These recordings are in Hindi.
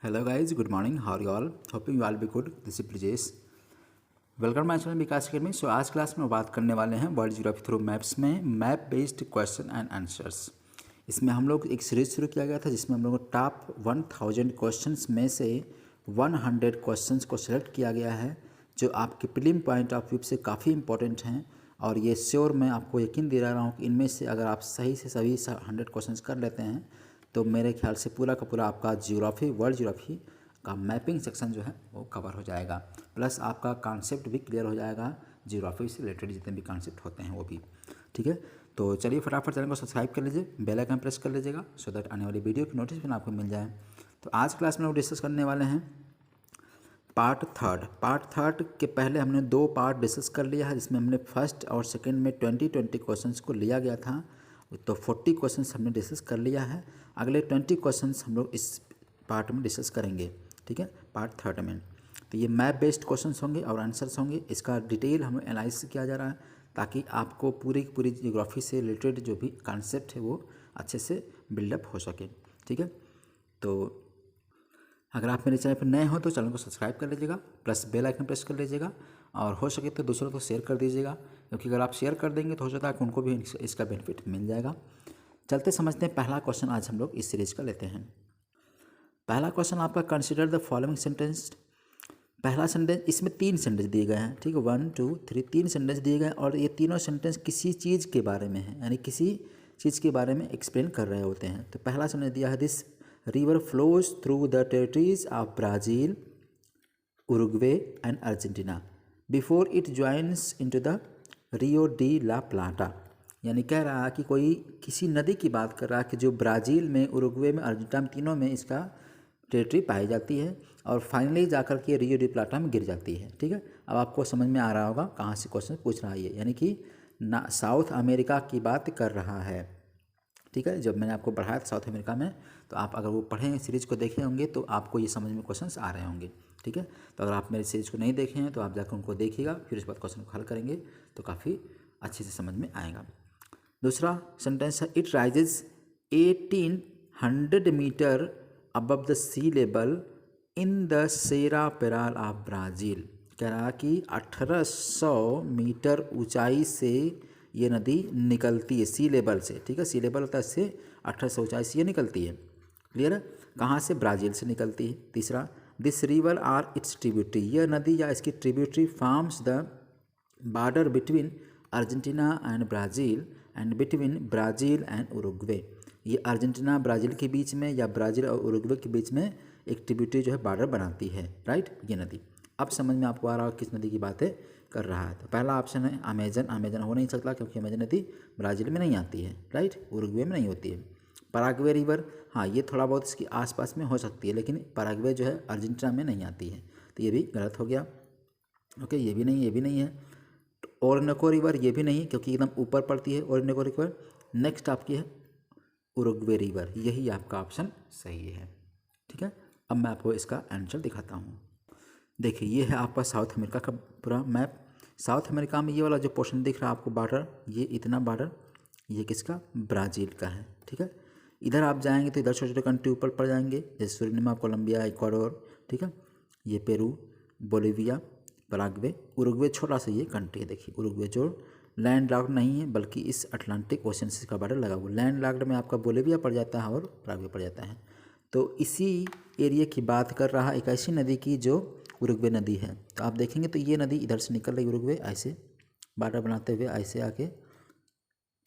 Hello guys, good morning. How are you all? Hoping you all be good. This is Brijesh. Welcome my channel Vikas academy. So आज क्लास में बात करने वाले हैं वर्ल्ड ज्योग्राफी थ्रू मैप्स में map based question and answers. इसमें हम लोग एक सीरीज शुरू किया गया था जिसमें हम लोग को टॉप 1000 क्वेश्चंस में से 100 क्वेश्चंस को सिलेक्ट किया गया है जो आपके प्रीलिम पॉइंट ऑफ व्यू से काफ़ी इंपॉर्टेंट हैं। और ये श्योर मैं आपको यकीन दिला रहा हूँ कि इनमें से अगर आप सही से सभी 100 क्वेश्चंस कर लेते हैं तो मेरे ख्याल से पूरा का पूरा आपका ज्योग्राफी वर्ल्ड ज्योग्राफी का मैपिंग सेक्शन जो है वो कवर हो जाएगा। प्लस आपका कॉन्सेप्ट भी क्लियर हो जाएगा, ज्योग्राफी से रिलेटेड जितने भी कॉन्सेप्ट होते हैं वो भी। ठीक है, तो चलिए फटाफट चैनल को सब्सक्राइब कर लीजिए, बेल आइकन प्रेस कर लीजिएगा सो दैट आने वाली वीडियो की नोटिफिकेशन आपको मिल जाए। तो आज क्लास में हम डिस्कस करने वाले हैं पार्ट थर्ड के पहले हमने 2 पार्ट डिस्कस कर लिया है जिसमें हमने फर्स्ट और सेकंड में 20 क्वेश्चंस को लिया गया था। तो 40 क्वेश्चंस हमने डिस्कस कर लिया है। अगले 20 क्वेश्चंस हम लोग इस पार्ट में डिस्कस करेंगे। ठीक है, पार्ट थर्ड में। तो ये मैप बेस्ड क्वेश्चंस होंगे और आंसर्स होंगे। इसका डिटेल हम एनालिसिस किया जा रहा है ताकि आपको पूरी की पूरी ज्योग्राफी से रिलेटेड जो भी कॉन्सेप्ट है वो अच्छे से बिल्डअप हो सके। ठीक है, तो अगर आप मेरे चैनल पर नए हो तो चैनल को सब्सक्राइब कर लीजिएगा, प्लस बेल आइकन प्रेस कर लीजिएगा और हो सके तो दूसरों को शेयर कर दीजिएगा, क्योंकि अगर आप शेयर कर देंगे तो हो सकता है कि उनको भी इसका बेनिफिट मिल जाएगा। चलते समझते हैं पहला क्वेश्चन आज हम लोग इस सीरीज का लेते हैं। पहला क्वेश्चन आपका कंसिडर द फॉलोइंग सेंटेंस। पहला सेंटेंस, इसमें 3 सेंटेंस दिए गए हैं। ठीक है, 1 2 3 3 सेंटेंस दिए गए हैं और ये तीनों सेंटेंस किसी चीज़ के बारे में है, यानी किसी चीज़ के बारे में एक्सप्लेन कर रहे होते हैं। तो पहला सेंटेंस दिया है this river flows through the territories of Brazil, Uruguay and Argentina before it joins into the Rio de la Plata. यानी कह रहा है कि कोई किसी नदी की बात कर रहा है कि जो ब्राज़ील में, उरुग्वे में, अर्जेंटीना में, तीनों में इसका टेरिटरी पाई जाती है और फाइनली जाकर के रियो डी प्लाटा में गिर जाती है। ठीक है, अब आपको समझ में आ रहा होगा कहाँ से क्वेश्चन पूछ रहा है ये, यानी कि ना साउथ अमेरिका की बात कर रहा है। ठीक है, जब मैंने आपको पढ़ाया था साउथ अमेरिका में, तो आप अगर वो पढ़ें सीरीज को देखे होंगे तो आपको ये समझ में क्वेश्चंस आ रहे होंगे। ठीक है, तो अगर आप मेरे सीरीज को नहीं देखे हैं तो आप जाकर उनको देखिएगा, फिर उस बाद क्वेश्चन को हल करेंगे तो काफ़ी अच्छे से समझ में आएगा। दूसरा सेंटेंस है it rises 1800 metre above the sea level in the Serra Peral of Brazil. कह रहा कि 1800 मीटर ऊंचाई से ये नदी निकलती है सी लेवल से। ठीक है, सी लेवल होता है इससे 1800 ऊंचाई से ये निकलती है। क्लियर है, कहाँ से? ब्राज़ील से निकलती है। तीसरा, this river or its tributary, यह नदी या इसकी tributary forms the border between Argentina and Brazil and between Brazil and Uruguay. ये अर्जेंटीना ब्राज़ील के बीच में या ब्राज़ील और उरुग्वे के बीच में एक ट्रिब्यूटरी जो है बॉर्डर बनाती है, राइट, ये नदी। अब समझ में आपको आ रहा है किस नदी की बातें कर रहा है। तो पहला ऑप्शन है अमेजन। अमेजन हो नहीं सकता क्योंकि अमेजन नदी ब्राज़ील में नहीं आती है, राइट, उरुग्वे में नहीं होती है। पराग्वे रिवर, हाँ, ये थोड़ा बहुत इसके आसपास में हो सकती है, लेकिन पराग्वे जो है अर्जेंटीना में नहीं आती है, तो ये भी गलत हो गया। ओके, ये भी नहीं, ये भी नहीं है। ओरिनोको रिवर, ये भी नहीं क्योंकि एकदम ऊपर पड़ती है ओरिनोको रिवर। नेक्स्ट आपकी है उरुग्वे रिवर, यही आपका ऑप्शन सही है। ठीक है, अब मैं आपको इसका आंसर दिखाता हूँ। देखिए, ये है आपका साउथ अमेरिका का पूरा मैप। साउथ अमेरिका में ये वाला जो पोर्शन दिख रहा है आपको बॉर्डर, ये इतना बॉर्डर, ये किसका? ब्राज़ील का है। ठीक है, इधर आप जाएंगे तो इधर छोटे छोटे कंट्री ऊपर पड़ जाएंगे, जैसे सुरीनाम, कोलंबिया, इक्वाडोर। ठीक है, ये पेरू, बोलिविया, पराग्वे। उरुग्वे छोटा सा ये कंट्री है, देखिए उरुग्वे जो लैंड लॉक्ड नहीं है बल्कि इस अटलांटिक ओशन से का बॉर्डर लगा हुआ। लैंड लॉक्ड में आपका बोलिविया पड़ जाता है और पराग्वे पड़ जाता है। तो इसी एरिया की बात कर रहा है, एक ऐसी नदी की जो उरुग्वे नदी है। तो आप देखेंगे तो ये नदी इधर से निकल रही उरुग्वे, ऐसे बॉर्डर बनाते हुए ऐसे आके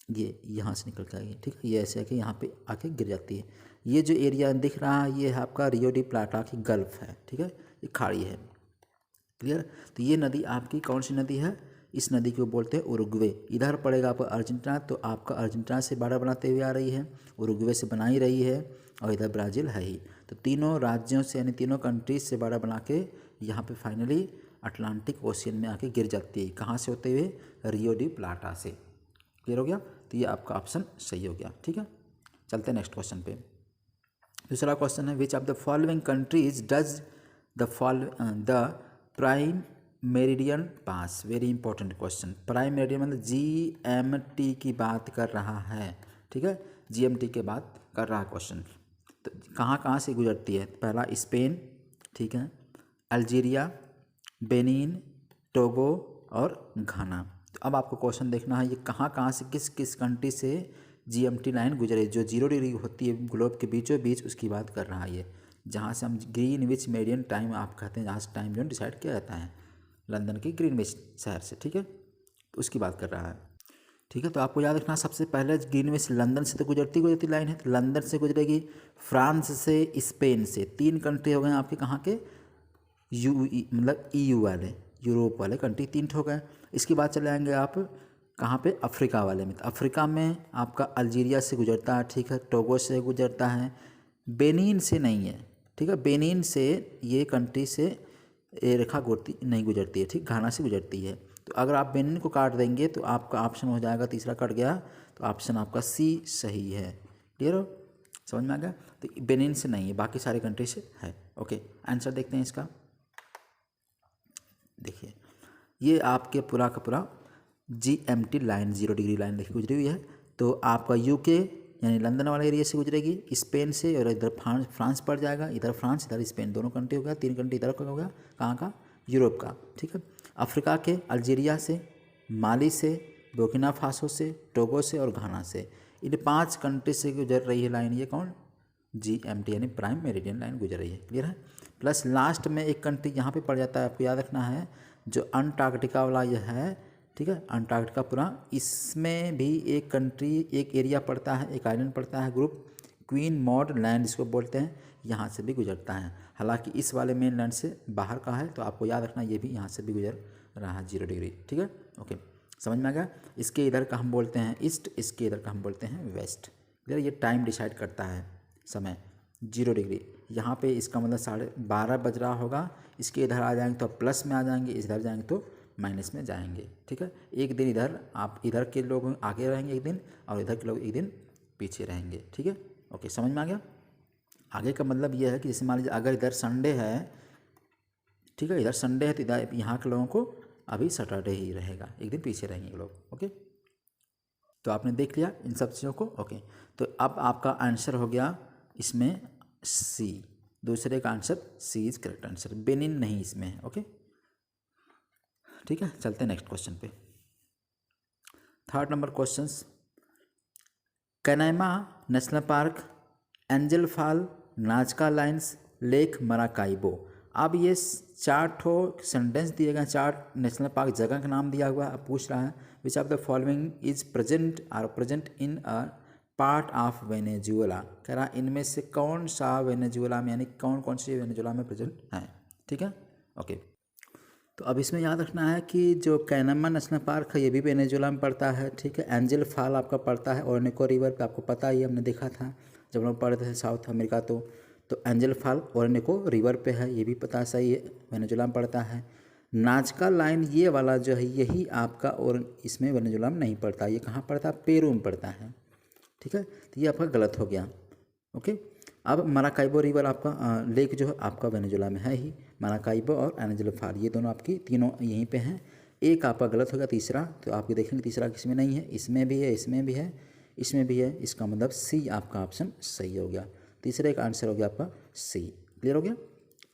ये यहाँ से निकल के आएगी। ठीक है, ये ऐसे आके यहाँ पे आके गिर जाती है। ये जो एरिया दिख रहा है ये है आपका रियो डी प्लाटा की गल्फ है। ठीक है, ये खाड़ी है। क्लियर, तो ये नदी आपकी कौन सी नदी है? इस नदी को बोलते हैं उरुग्वे। इधर पड़ेगा आपका अर्जेंटीना, तो आपका अर्जेंटीना से बॉर्डर बनाते हुए आ रही है, उरुग्वे से बना ही रही है और इधर ब्राज़ील है ही। तो तीनों राज्यों से यानी तीनों कंट्रीज से बॉर्डर बना के यहाँ पे फाइनली अटलांटिक ओशियन में आके गिर जाती है। कहाँ से होते हुए? रियो डी प्लाटा से। क्लियर हो गया, तो ये आपका ऑप्शन सही हो गया। ठीक है, चलते हैं नेक्स्ट क्वेश्चन पे। दूसरा क्वेश्चन है विच of the following countries does the prime meridian pass. Very important question. Prime meridian मतलब GMT की बात कर रहा है। ठीक है, GMT की बात कर रहा है क्वेश्चन। तो कहाँ कहाँ से गुजरती है? पहला स्पेन, ठीक है, अल्जीरिया, बेनिन, टोगो और घाना। तो अब आपको क्वेश्चन देखना है ये कहाँ कहाँ से किस किस कंट्री से जीएमटी लाइन गुजरे, जो 0 डिग्री होती है ग्लोब के बीचों बीच, उसकी बात कर रहा है ये, जहाँ से हम ग्रीनविच मेडियन टाइम आप कहते हैं, जहाँ से टाइम जोन डिसाइड किया जाता है लंदन के ग्रीनविच शहर से, ठीक है, तो उसकी बात कर रहा है, ठीक है। तो आपको याद रखना सबसे पहले ग्रीनविच लंदन से तो गुजरती लाइन है, तो लंदन से गुजरेगी, फ्रांस से, स्पेन से, 3 कंट्री हो गए आपके कहाँ के, मतलब EU वाले, यूरोप वाले कंट्री 3 हो गए। इसके बाद चले आएंगे आप कहाँ पे, अफ्रीका वाले में। तो अफ्रीका में आपका अल्जीरिया से गुजरता है, ठीक है, टोगो से गुजरता है, बेनिन से नहीं है, ठीक है, बेनिन से ये कंट्री से ये रेखा नहीं गुजरती है, ठीक, घाना से गुजरती है। तो अगर आप बेनिन को काट देंगे तो आपका ऑप्शन हो जाएगा, तीसरा कट गया, तो ऑप्शन आपका C सही है। क्लियर हो, समझ में आ गया? तो बेनिन से नहीं है, बाकी सारे कंट्री से है। ओके, आंसर देखते हैं इसका। देखिए ये आपके पूरा का पूरा GMT लाइन 0 डिग्री लाइन देखिए गुजरी हुई है। तो आपका UK यानी लंदन वाले एरिया से गुजरेगी, स्पेन से, और इधर फ्रांस पड़ जाएगा, इधर फ्रांस इधर स्पेन, दोनों कंट्री हो गया, 3 कंट्री इधर का हो गया, कहाँ का, यूरोप का, ठीक है। अफ्रीका के अल्जीरिया से, माली से, बुर्किना फासो से, टोगो से और घाना से, इन 5 कंट्री से गुजर रही है लाइन, ये कौन, GMT यानी प्राइम मेरिडियन लाइन गुजर रही है। क्लियर है? प्लस लास्ट में एक कंट्री यहाँ पे पड़ जाता है, आपको याद रखना है, जो अंटार्कटिका वाला यह है, ठीक है, अंटार्कटिका पूरा, इसमें भी एक कंट्री, एक एरिया पड़ता है, एक आइलैंड पड़ता है, ग्रुप क्वीन मॉड लैंड इसको बोलते हैं, यहाँ से भी गुजरता है। हालांकि इस वाले मेन लैंड से बाहर का है, तो आपको याद रखना ये भी यहाँ से भी गुजर रहा है 0 डिग्री, ठीक है। ओके, समझ में आ गया? इसके इधर का हम बोलते हैं ईस्ट, इसके इधर का हम बोलते हैं वेस्ट। इधर ये टाइम डिसाइड करता है समय 0 डिग्री। यहाँ पे इसका मतलब 12:30 बज रहा होगा, इसके इधर आ जाएंगे तो प्लस में आ जाएंगे, इधर जाएंगे तो माइनस में जाएंगे, ठीक है। एक दिन इधर आप इधर के लोग आगे रहेंगे एक दिन, और इधर के लोग एक दिन पीछे रहेंगे, ठीक है। ओके, समझ में आ गया? आगे का मतलब यह है कि जैसे मान लीजिए अगर इधर संडे है, ठीक है, इधर संडे है, तो इधर यहाँ के लोगों को अभी सैटरडे ही रहेगा, एक दिन पीछे रहेंगे लोग। ओके, तो आपने देख लिया इन सब चीज़ों को। ओके, तो अब आपका आंसर हो गया इसमें C, दूसरे का answer C is correct answer, Benin नहीं इसमें है। ओके, ठीक है, चलते हैं नेक्स्ट क्वेश्चन पे। 3rd number questions, Canaima national park, Angel fall, Nazca lines, lake Maracaibo. अब ये 4 सेंटेंस दिए गए, 4 नेशनल पार्क जगह का नाम दिया हुआ है। अब पूछ रहा है विच of the following is present in a part of Venezuela. कह रहा इनमें से कौन सा वेनेजुएला में, यानी कौन कौन सी वेनेजुएला में प्रेजेंट है, ठीक है। ओके, तो अब इसमें याद रखना है कि जो कैनामा नेशनल पार्क है ये भी वेनेजुएला में पड़ता है, ठीक है। एंजल फॉल आपका पड़ता है ओरनिको रिवर पे, आपको पता ही, हमने देखा था जब हम लोग पढ़ते थे साउथ अमेरिका। तो एंजल फॉल ओरनिको रिवर पे है, ये भी पता सही है, वेनेजुएला में पड़ता है। नाजका लाइन ये वाला जो है यही आपका, और इसमें वेनेजुएला में नहीं पड़ता, ये कहाँ पड़ता है, पेरू में पड़ता है, ठीक है। तो ये आपका गलत हो गया। ओके, अब मराकाइबो रिवर आपका लेक जो है आपका वेनेजुएला में है ही, मराकाइबो और एंजल फॉल ये दोनों आपकी तीनों यहीं पे हैं। एक आपका गलत होगा, तीसरा तो आपके देखेंगे तीसरा किसमें नहीं है, इसमें भी है, इसमें भी है, इसमें भी है, इसका मतलब C आपका ऑप्शन सही हो गया। तीसरे का आंसर हो गया आपका C। क्लियर हो गया?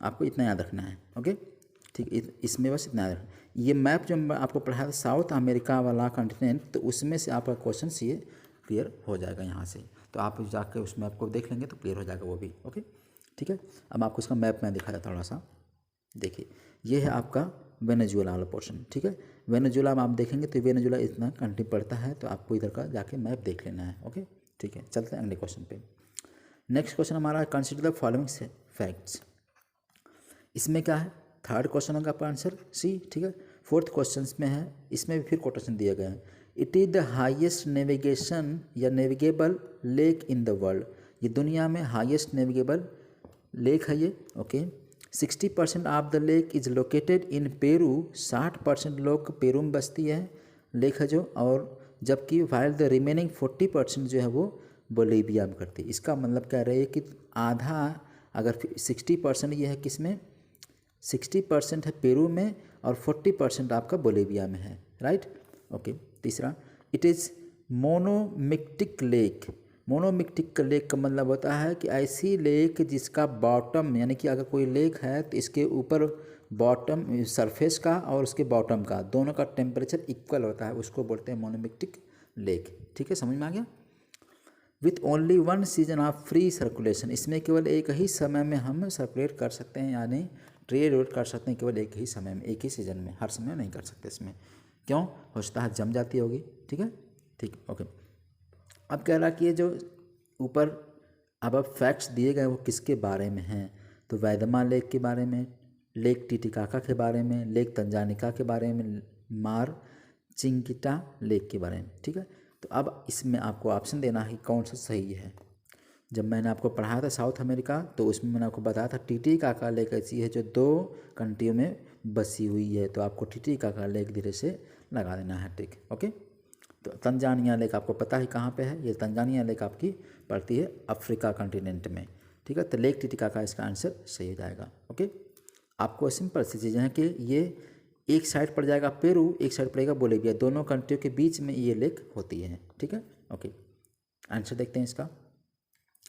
आपको इतना याद रखना है। ओके, ठीक, इसमें बस इतना याद रखना। ये मैप जो आपको पढ़ाया था साउथ अमेरिका वाला कॉन्टिनेंट, तो उसमें से आपका क्वेश्चन ये क्लियर हो जाएगा यहाँ से, तो आप जाकर उस मैप को देख लेंगे तो क्लियर हो जाएगा वो भी। ओके, ठीक है। अब आपको इसका मैप में दिखाया थोड़ा सा, देखिए ये है आपका वेनेजुएला वाला पोर्शन, ठीक है। वेनेजुएला में आप देखेंगे तो वेनेजुएला इतना कंट्री पड़ता है, तो आपको इधर का जाके मैप देख लेना है। ओके, ठीक है, चलते हैं अगले क्वेश्चन पे। नेक्स्ट क्वेश्चन हमारा कंसिडर द फॉलोइंग फैक्ट्स। इसमें क्या है, 3rd क्वेश्चन होगा आपका आंसर C, ठीक है। 4th क्वेश्चन में है, इसमें भी फिर कोटेशन दिया गया है, it is the highest navigation या navigable lake in the world. ये दुनिया में हाईएस्ट नेविगेबल लेक है ये। Okay, 60% of the lake is located in Peru, 60% लोग पेरू में बसती है लेक है जो, और जबकि वाइल द रिमेनिंग 40% जो है वो बोलीविया में करती है। इसका मतलब कह रहे हैं कि आधा, अगर 60% ये है किसमें, 60% है पेरू में और 40% आपका बोलीविया में है, राइट। ओके, तीसरा, इट इज़ मोनोमिक्टिक लेक। मोनोमिक्टिक लेक का मतलब होता है कि ऐसी लेक जिसका बॉटम, यानी कि अगर कोई लेक है तो इसके ऊपर बॉटम सरफेस का और उसके बॉटम का दोनों का टेम्परेचर इक्वल होता है, उसको बोलते हैं मोनोमिक्टिक लेक। ठीक है, समझ में आ गया। With only one season of free circulation, इसमें केवल एक ही समय में हम सर्कुलेट कर सकते हैं, यानी ट्रेड कर सकते हैं केवल एक ही समय में, एक ही सीजन में, हर समय नहीं कर सकते इसमें। क्यों? हो सकता है जम जाती होगी। ठीक है, ठीक, ओके। अब कह रहा कि ये जो ऊपर अब फैक्ट्स दिए गए वो किसके बारे में हैं, तो वैदमा लेक के बारे में, लेक टिटिकाका के बारे में, लेक तंजानिका के बारे में, मार चिंकिटा लेक के बारे में। ठीक है, तो अब इसमें आपको ऑप्शन देना है कौन सा सही है। जब मैंने आपको पढ़ाया था साउथ अमेरिका तो उसमें मैंने आपको बताया था टिटिकाका लेक ऐसी है जो 2 कंट्रियों में बसी हुई है, तो आपको टिटिकाका लेक धीरे से लगा देना है। ठीक, ओके। तो तंजानिया लेक आपको पता है कहाँ पे है, ये तंजानिया लेक आपकी पड़ती है अफ्रीका कॉन्टिनेंट में। ठीक है, तो लेक टिटिकाका इसका आंसर सही हो जाएगा। ओके, आपको सिंपल सी चीज़ें हैं कि ये एक साइड पड़ जाएगा पेरू, एक साइड पड़ेगा बोलीविया, दोनों कंट्रियों के बीच में ये लेक होती है। ठीक है, ओके। आंसर देखते हैं इसका।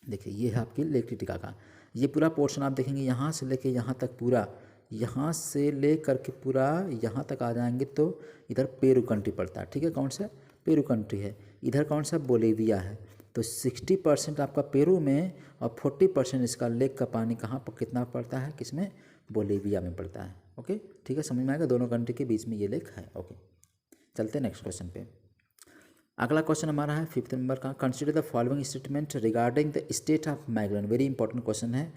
देखिए ये है आपकी लेक टिटिकाका, ये पूरा पोर्शन आप देखेंगे यहाँ से लेके यहाँ तक, पूरा यहाँ से ले करके पूरा यहाँ तक आ जाएंगे तो इधर पेरू कंट्री पड़ता है। ठीक है, कौन सा पेरू कंट्री है, इधर कौन सा बोलीविया है। तो 60% आपका पेरू में और 40% इसका लेक का पानी कहाँ पर कितना पड़ता है, किसमें, बोलीविया में पड़ता है। ओके, ठीक है, समझ में आएगा, दोनों कंट्री के बीच में ये लेक है। ओके, चलते हैं नेक्स्ट क्वेश्चन पे। अगला क्वेश्चन हमारा है 5th नंबर का। Consider the following statement regarding the state of Magellan. Very important question है,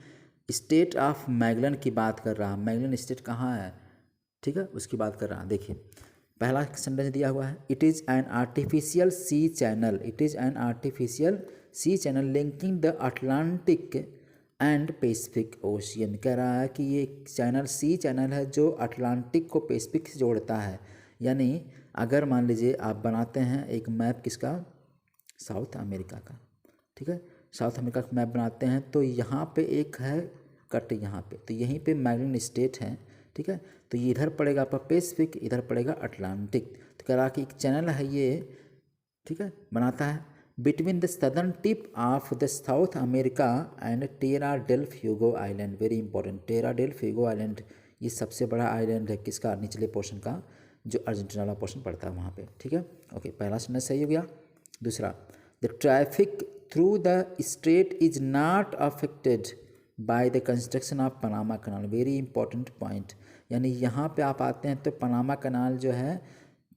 स्टेट ऑफ मैगलन की बात कर रहा है, मैगलन स्टेट कहाँ है, ठीक है, उसकी बात कर रहा है। देखिए पहला सेंटेंस दिया हुआ है, it is an artificial sea channel, it is an artificial sea channel linking the Atlantic and Pacific Ocean. कह रहा है कि ये चैनल सी चैनल है जो अटलांटिक को पैसिफिक से जोड़ता है। यानी अगर मान लीजिए आप बनाते हैं एक मैप किसका, साउथ अमेरिका का, ठीक है, साउथ अमेरिका का मैप बनाते हैं तो यहाँ पे एक है कट यहाँ पे, तो यहीं पे मैगलन स्टेट है। ठीक है, तो ये इधर पड़ेगा आपका पैसिफिक, इधर पड़ेगा अटलांटिक। तो कह रहा कि एक चैनल है ये, ठीक है, बनाता है between the southern tip of the South America and Tierra del Fuego island. Very important, Tierra del Fuego island ये सबसे बड़ा आइलैंड है किसका, निचले पोर्शन का, जो अर्जेंटीना वाला पोर्शन पड़ता है वहाँ पे। ठीक है, ओके, पहला सेंटेंस सही हो गया। दूसरा, the traffic through the strait is not affected by the construction of Panama Canal. Very important point, यानी यहाँ पे आप आते हैं तो पनामा कनाल जो है,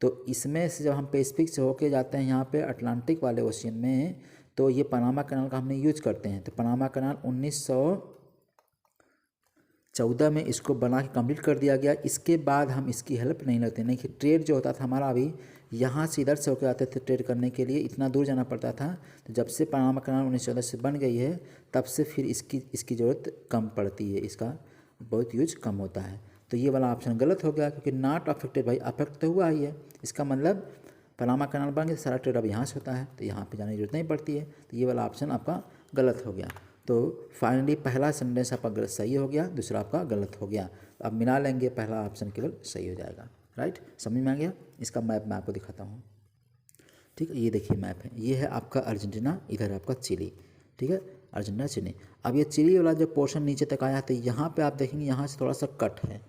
तो इसमें से जब हम पैसिफिक से होके जाते हैं यहाँ पे अटलांटिक वाले ओशियन में, तो ये पनामा कनाल का हमने यूज करते हैं। तो पनामा कनाल 1914 में इसको बना के कंप्लीट कर दिया गया। इसके बाद हम इसकी हेल्प नहीं लेते, नहीं कि ट्रेड जो होता था हमारा, अभी यहाँ से इधर से होकर आते थे ट्रेड करने के लिए, इतना दूर जाना पड़ता था। तो जब से पनामा कनाल 1914 से बन गई है तब से फिर इसकी ज़रूरत कम पड़ती है, इसका बहुत यूज कम होता है। तो ये वाला ऑप्शन गलत हो गया, क्योंकि नॉट अफेक्टेड, भाई अफेक्ट तो हुआ ही है, इसका मतलब पनामा कनाल बन गया, सारा ट्रेड अब यहाँ से होता है, तो यहाँ पे जाने की जरूरत नहीं पड़ती है। तो ये वाला ऑप्शन आपका गलत हो गया। तो फाइनली पहला सेंटेंस आपका गलत सही हो गया, दूसरा आपका गलत हो गया। अब मिला लेंगे, पहला ऑप्शन केवल सही हो जाएगा। राइट, समझ में आ गया। इसका मैप मैं आपको दिखाता हूँ। ठीक है, ये देखिए मैप है, ये है आपका अर्जेंटीना, इधर आपका चिली। ठीक है, अर्जेंटीना चिली। अब ये चिली वाला जो पोर्शन नीचे तक आया तो यहाँ पे आप देखेंगे यहाँ से थोड़ा सा कट है,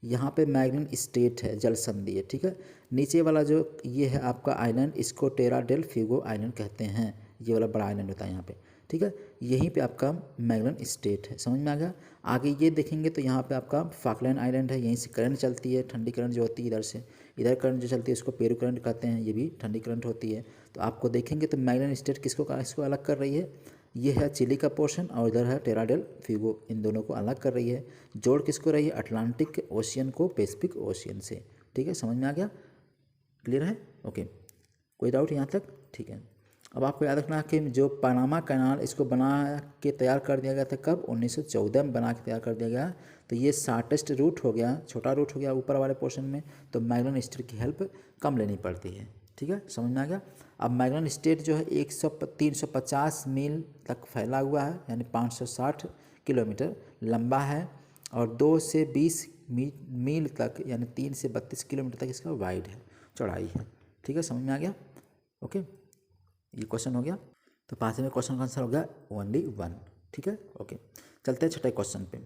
यहाँ पे मैगलन स्टेट है, जल संधि है। ठीक है, नीचे वाला जो ये है आपका आइलैंड, इसको टेरा डेल फ्यूगो आइलैंड कहते हैं, ये वाला बड़ा आइलैंड होता है यहाँ पे। ठीक है, यहीं पे आपका मैगलन स्टेट है, समझ में आ गया। आगे ये देखेंगे तो यहाँ पे आपका फाकलैंड आइलैंड है, यहीं से करंट चलती है, ठंडी करंट जो होती है इधर से, इधर करंट जो चलती है उसको पेरू करंट कहते हैं, ये भी ठंडी करंट होती है। तो आपको देखेंगे तो मैगलन स्टेट इसको अलग कर रही है, ये है चिली का पोर्शन और इधर है टेरा डेल फ्यूगो, इन दोनों को अलग कर रही है। जोड़ किसको रही है, अटलांटिक ओशियन को पैसिफिक ओशियन से। ठीक है, समझ में आ गया, क्लियर है। ओके, कोई डाउट यहाँ तक, ठीक है। अब आपको याद रखना कि जो पनामा कनाल इसको बना के तैयार कर दिया गया था, कब, 1914 में बना के तैयार कर दिया गया। तो ये शॉर्टेस्ट रूट हो गया, छोटा रूट हो गया ऊपर वाले पोर्शन में, तो मैगलन स्टेट की हेल्प कम लेनी पड़ती है। ठीक है, समझ में आ गया। अब मैगलन स्टेट जो है 350 मील तक फैला हुआ है, यानी 560 किलोमीटर लंबा है, और 2 से 20 मील तक, यानी 3 से 32 किलोमीटर तक इसका वाइड है, चौड़ाई है। ठीक है, समझ में आ गया। ओके, ये क्वेश्चन हो गया। तो पाँचवें क्वेश्चन का आंसर हो गया ओनली 1। ठीक है, ओके। चलते हैं छठे क्वेश्चन पे।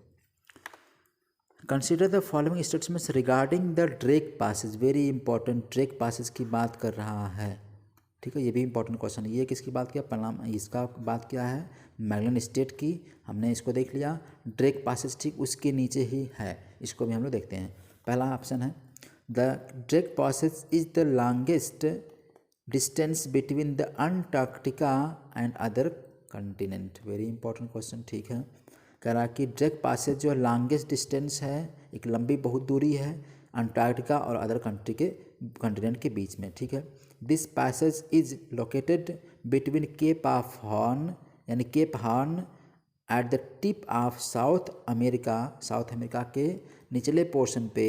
Consider the following statements regarding the Drake Passage. Very important, Drake Passage की बात कर रहा है। ठीक है, ये भी इंपॉर्टेंट क्वेश्चन है। ये किसकी बात किया, पनामा, इसका बात किया है मैगलन स्टेट की, हमने इसको देख लिया। ड्रेक पासेज ठीक उसके नीचे ही है, इसको भी हम लोग देखते हैं। पहला ऑप्शन है the Drake Passage is the longest distance between the Antarctica and other continent. Very important question, ठीक है। कह रहा कि ड्रेक पासेज जो लॉन्गेस्ट डिस्टेंस है, एक लंबी बहुत दूरी है अंटार्कटिका और अदर कंट्री के कंटिनेंट के बीच में। ठीक है, this passage is located between Cape of Horn, यानी Cape Horn at the tip of South America, South America के निचले पोर्शन पे।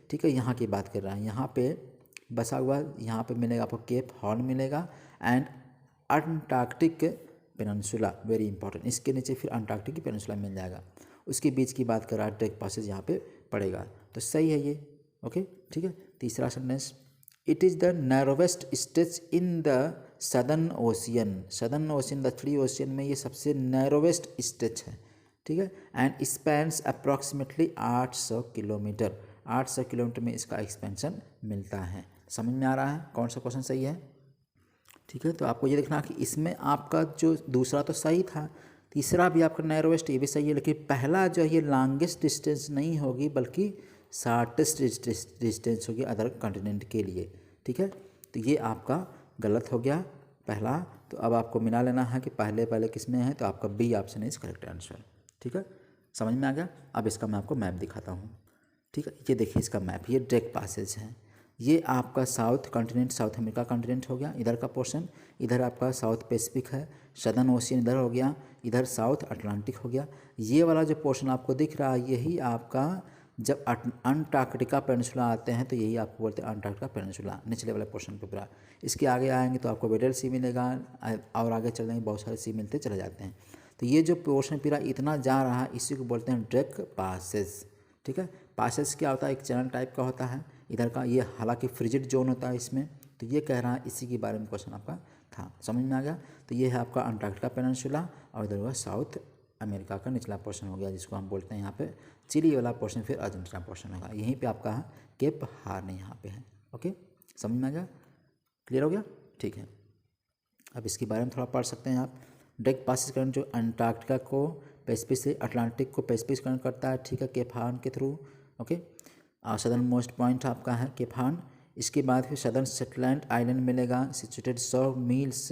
ठीक है, यहाँ की बात कर रहा है, यहाँ पे बसा हुआ, यहाँ पे मिलेगा आपको केप हॉर्न मिलेगा and Antarctic peninsula. Very important, इसके नीचे फिर अंटार्कटिक की पेनिनसुला मिल जाएगा, उसके बीच की बात कर रहा है, ड्रेक पासेज यहाँ पे पड़ेगा, तो सही है ये। ओके, ठीक है। तीसरा sentence, it is the narrowest stretch in the southern ocean. Southern ocean, दक्षिणी ओशियन में ये सबसे नैरोवेस्ट स्ट्रेच है। ठीक है, and spans approximately 800 kilometre. 800 kilometre में इसका एक्सपेंशन मिलता है। समझ में आ रहा है कौन सा क्वेश्चन सही है? ठीक है, तो आपको ये देखना कि इसमें आपका जो दूसरा तो सही था, तीसरा भी आपका नैरोवेस्ट ये भी सही है, लेकिन पहला जो है ये लॉन्गेस्ट डिस्टेंस नहीं होगी बल्कि शॉर्टेस्ट डिस्टेंस होगी अदर कंटिनेंट के लिए। ठीक है, तो ये आपका गलत हो गया पहला। तो अब आपको मिला लेना है कि पहले पहले किस में है, तो आपका B option is correct answer. ठीक है, समझ में आ गया। अब इसका मैं आपको मैप दिखाता हूँ। ठीक है, ये देखिए इसका मैप, ये ड्रेक पासेज है। ये आपका south continent, south America continent हो गया इधर का पोर्शन, इधर आपका साउथ पैसिफिक है, सदर्न ओशियन इधर हो गया, इधर साउथ अटलांटिक हो गया। ये वाला जो पोर्शन आपको दिख रहा है यही आपका, जब अंटार्कटिका पेनिनसुला आते हैं तो यही आपको बोलते हैं अंटार्कटिका पेनिनसुला, निचले वाले पोर्शन पे पूरा। इसके आगे आएंगे तो आपको वेडल सी मिलेगा, और आगे चल जाएंगे बहुत सारे सी मिलते चले जाते हैं। तो ये जो पोर्शन पूरा इतना जा रहा है इसी को बोलते हैं ड्रेक पासेज। ठीक है, पासेज क्या होता है, एक चैनल टाइप का होता है इधर का, ये हालांकि फ्रिजिड जोन होता है इसमें। तो ये कह रहा है इसी के बारे में क्वेश्चन आपका था, समझ में आ गया। तो ये है आपका अंटार्कटिका पेनिनसुला और इधर हुआ साउथ अमेरिका का निचला पोर्शन हो गया, जिसको हम बोलते हैं यहाँ पे चिली वाला पोर्शन, फिर अर्जेंटीना पोर्शन होगा। यहीं पे आपका है केप हार्न यहाँ पे है। ओके, समझ में आ गया, क्लियर हो गया। ठीक है, अब इसके बारे में थोड़ा पढ़ सकते हैं आप। ड्रेक पासेज करंट जो अंटार्कटिका को पैसिफिक से अटलांटिक को पैसिफिक करंट करता है, ठीक है, केप हार्न के through. Okay, southern most point आपका है केप हार्न। इसके बाद फिर सदर्न सेटलैंड आइलैंड मिलेगा, सिचुएटेड 100 मील्स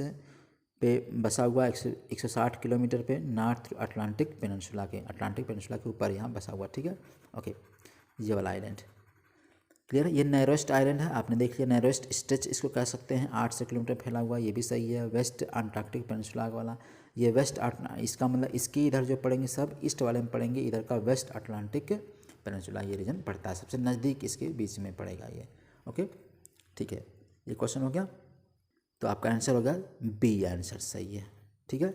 पे बसा हुआ 160 किलोमीटर पे नॉर्थ अटलांटिक पेनिनसुला के ऊपर यहाँ बसा हुआ। ठीक है, ओके, ये वाला आइलैंड क्लियर है। ये नैरोस्ट आइलैंड है, आपने देख लिया, नैरोस्ट स्ट्रेच इसको कह सकते हैं, 800 किलोमीटर फैला हुआ, ये भी सही है। वेस्ट अंटार्कटिक पेनिनसुला वाला ये वेस्ट, इसका मतलब इसके इधर जो पड़ेंगे सब ईस्ट वाले में पड़ेंगे, इधर का वेस्ट अटलांटिक पेनिनसुला ये रीजन पड़ता है, सबसे नज़दीक इसके बीच में पड़ेगा ये। ओके, ठीक है, ये क्वेश्चन हो गया, तो आपका आंसर होगा बी आंसर सही है। ठीक है,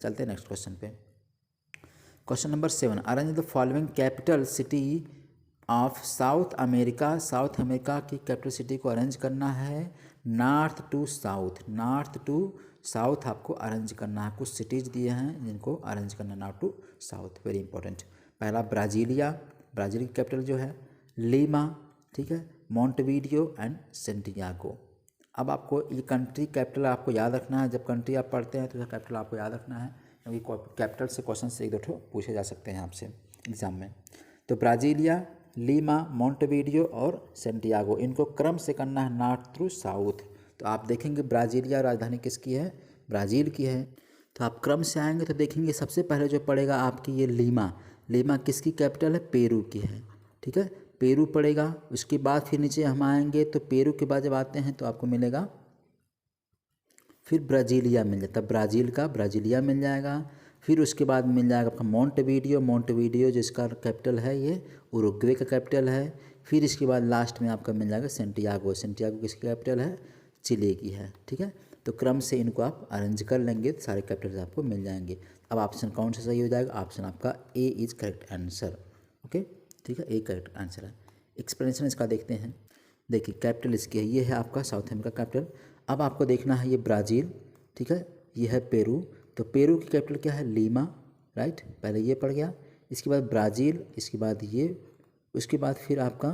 चलते हैं नेक्स्ट क्वेश्चन पे। Question number 7, arrange the following capital city of South America. South America की कैपिटल सिटी को अरेंज करना है north to south, north to south आपको अरेंज करना है। कुछ सिटीज़ दिए हैं जिनको अरेंज करना है north to south, very important. पहला ब्राज़ीलिया, ब्राज़ील की कैपिटल जो है लीमा, ठीक है, मोंटेवीडियो एंड सेंटियागो। अब आपको ये कंट्री कैपिटल आपको याद रखना है, जब कंट्री आप पढ़ते हैं तो यह कैपिटल आपको याद रखना है, क्योंकि कैपिटल से क्वेश्चन से एक दो ठो पूछे जा सकते हैं आपसे एग्जाम में। तो ब्राज़ीलिया, लीमा, मोंटेवीडियो और सेंटियागो, इनको क्रम से करना है नॉर्थ थ्रू साउथ। तो आप देखेंगे ब्राज़ीलिया राजधानी किसकी है, ब्राज़ील की है। तो आप क्रम से आएंगे तो देखेंगे सबसे पहले जो पड़ेगा आपकी ये लीमा। लीमा किसकी कैपिटल है, पेरू की है। ठीक है, पेरू पड़ेगा। उसके बाद फिर नीचे हम आएंगे तो पेरू के बाद जब आते हैं तो आपको मिलेगा फिर ब्राज़ीलिया मिल जाता है, ब्राज़ील का ब्राज़ीलिया मिल जाएगा। फिर उसके बाद मिल जाएगा आपका मोंटेवीडियो, मोंटेवीडियो जिसका कैपिटल है ये उरुग्वे का कैपिटल है। फिर इसके बाद लास्ट में आपका मिल जाएगा सेंटियागो, सेंटियागो किसकी कैपिटल है, चिली की है। ठीक है, तो क्रम से इनको आप अरेंज कर लेंगे तो सारे कैपिटल्स आपको मिल जाएंगे। अब ऑप्शन कौन सा सही हो जाएगा, ऑप्शन आपका ए इज करेक्ट आंसर। ओके, ठीक है, ए करेक्ट आंसर है। एक्सप्लेनेशन इसका देखते हैं। देखिए कैपिटल इसकी है, ये है आपका साउथ अमेरिका कैपिटल। अब आपको देखना है ये ब्राज़ील, ठीक है, ये है पेरू। तो पेरू की कैपिटल क्या है? Lima, right. पहले ये पड़ गया, इसके बाद ब्राज़ील, इसके बाद ये, उसके बाद फिर आपका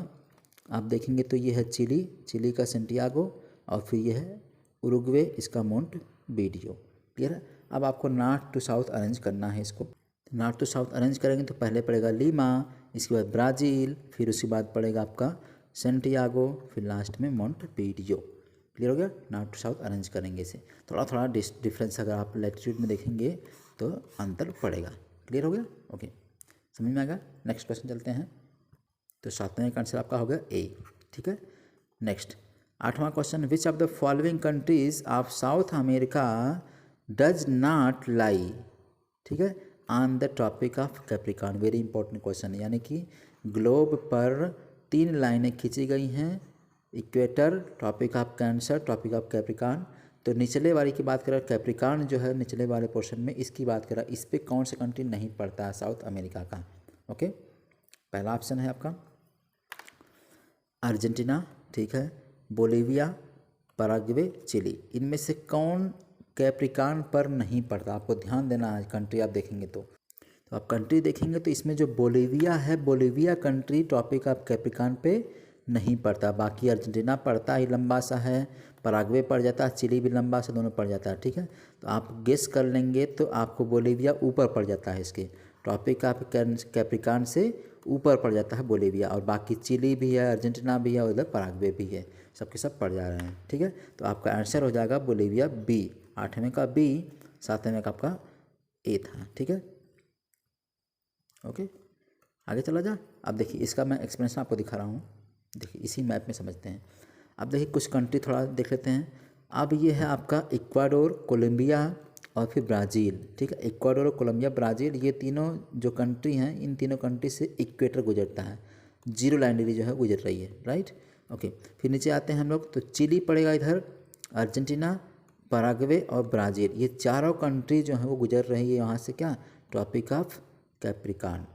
आप देखेंगे तो ये है चिली, चिली का सेंटियागो, और फिर ये है उरुग्वे, इसका मोंट वीडियो। क्लियर है? अब आपको नॉर्थ टू साउथ अरेंज करना है इसको। नॉर्थ टू साउथ अरेंज करेंगे तो पहले पड़ेगा लीमा, इसके बाद ब्राज़ील, फिर उसके बाद पड़ेगा आपका सेंटियागो, फिर लास्ट में मोंट वीडियो। क्लियर हो गया? नॉर्थ टू साउथ अरेंज करेंगे इसे। थोड़ा थोड़ा डिफरेंस अगर आप लैटिट्यूड में देखेंगे तो अंतर पड़ेगा। क्लियर हो गया? ओके, समझ में आ गया? नेक्स्ट क्वेश्चन चलते हैं। तो 7वें का आंसर आपका हो गया ए। ठीक है, नेक्स्ट 8वां question, which of the following countries of South America does not lie, ठीक है, on the topic of Capricorn. Very important question, यानी कि ग्लोब पर 3 लाइनें खींची गई हैं, equator, topic of cancer, topic of Capricorn. तो निचले वाली की बात करें, कैप्रिकॉर्न जो है निचले वाले पोर्शन में, इसकी बात करें, इस पर कौन सा कंट्री नहीं पड़ता है साउथ अमेरिका का? ओके, पहला ऑप्शन है आपका अर्जेंटीना, ठीक है, बोलीविया, पैराग्वे, चिली। इनमें से कौन कैप्रिकॉर्न पर नहीं पड़ता? आपको ध्यान देना है, कंट्री आप देखेंगे तो आप कंट्री देखेंगे तो इसमें जो बोलीविया है, Bolivia country topic of Capricorn पे नहीं पड़ता। बाकी अर्जेंटीना पड़ता ही, लंबा सा है, पैराग्वे पड़ जाता है, चिली भी लंबा सा, दोनों पड़ जाता है। ठीक है, तो आप गेस कर लेंगे तो आपको बोलीविया ऊपर पड़ जाता है, इसके टॉपिक ऑफ कैप्रिकॉर्न से ऊपर पड़ जाता है बोलीविया, और बाकी चिली भी है, अर्जेंटीना भी है, और उधर पैराग्वे भी है, सबके सब पड़ जा रहे हैं। ठीक है, तो आपका आंसर हो जाएगा बोलीविया बी। 8वें का बी, 7वें का आपका ए था। ठीक है, ओके, आगे चला जा। अब देखिए इसका मैं एक्सप्लेनेशन आपको दिखा रहा हूँ, देखिए इसी मैप में समझते हैं। अब देखिए कुछ कंट्री थोड़ा देख लेते हैं। अब ये है आपका इक्वाडोर, कोलंबिया और फिर ब्राज़ील। ठीक है, इक्वाडोर, कोलंबिया, ब्राज़ील, ये तीनों जो कंट्री हैं, इन तीनों कंट्री से इक्वेटर गुजरता है, 0 लाइन डेली जो है गुजर रही है, राइट। ओके, फिर नीचे आते हैं हम लोग, तो चिली पड़ेगा इधर, अर्जेंटीना, पैराग्वे और ब्राज़ील, ये चारों कंट्री जो है वो गुजर रही है यहाँ से, क्या, टॉपिक ऑफ कैप्रिकॉर्न।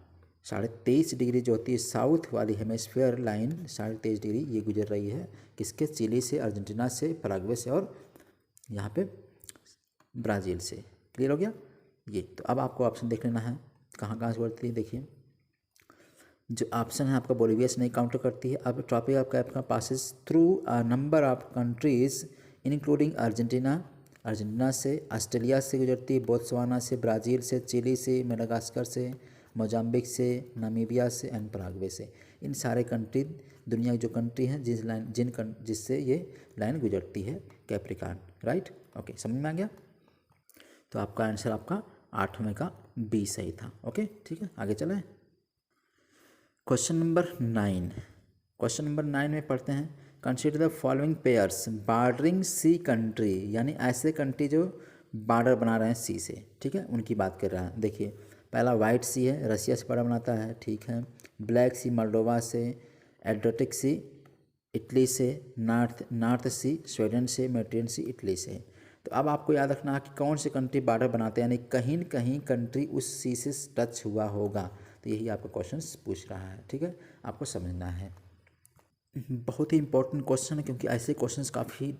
23.5 डिग्री जो होती है साउथ वाली हेमिस्फीयर लाइन, 23.5 डिग्री ये गुजर रही है किसके? चिली से, अर्जेंटीना से, पैराग्वे से और यहाँ पे ब्राज़ील से। क्लियर हो गया ये? तो अब आपको ऑप्शन देख लेना है कहाँ कहाँ से बढ़ती है। देखिए जो ऑप्शन है आपका बोलीविया से नहीं काउंटर करती है। अब टॉपिक ऑफ आपका passes through a number of countries including Argentina, Argentina से, ऑस्ट्रेलिया से गुजरती है, बोत्सवाना से, ब्राज़ील से, चिली से, मेडागास्कर से, मोजाम्बिक से, नामीबिया से एंड पैराग्वे से। इन सारे कंट्री, दुनिया की जो कंट्री हैं जिससे ये लाइन गुजरती है कैप्रिकॉर्न, राइट। ओके, समझ में आ गया? तो आपका आंसर आपका 8वें का बी सही था। ओके, ठीक है, आगे चलें। क्वेश्चन नंबर 9, क्वेश्चन नंबर 9 में पढ़ते हैं, consider the following pairs bordering sea country, यानी ऐसे कंट्री जो बॉर्डर बना रहे हैं सी से। ठीक है, उनकी बात कर रहा है। देखिए पहला वाइट सी है, रसिया से बड़ा बनाता है, ठीक है। ब्लैक सी मोल्डोवा से, एड्रियाटिक सी इटली से, नॉर्थ सी स्वीडन से, मेडिटेरियन सी इटली से। तो अब आपको याद रखना है कि कौन से कंट्री बॉर्डर बनाते हैं, यानी कहीं न कहीं कंट्री उस सी से टच हुआ होगा। तो यही आपका क्वेश्चन पूछ रहा है। ठीक है, आपको समझना है, बहुत ही इंपॉर्टेंट क्वेश्चन है, क्योंकि ऐसे क्वेश्चंस काफ़ी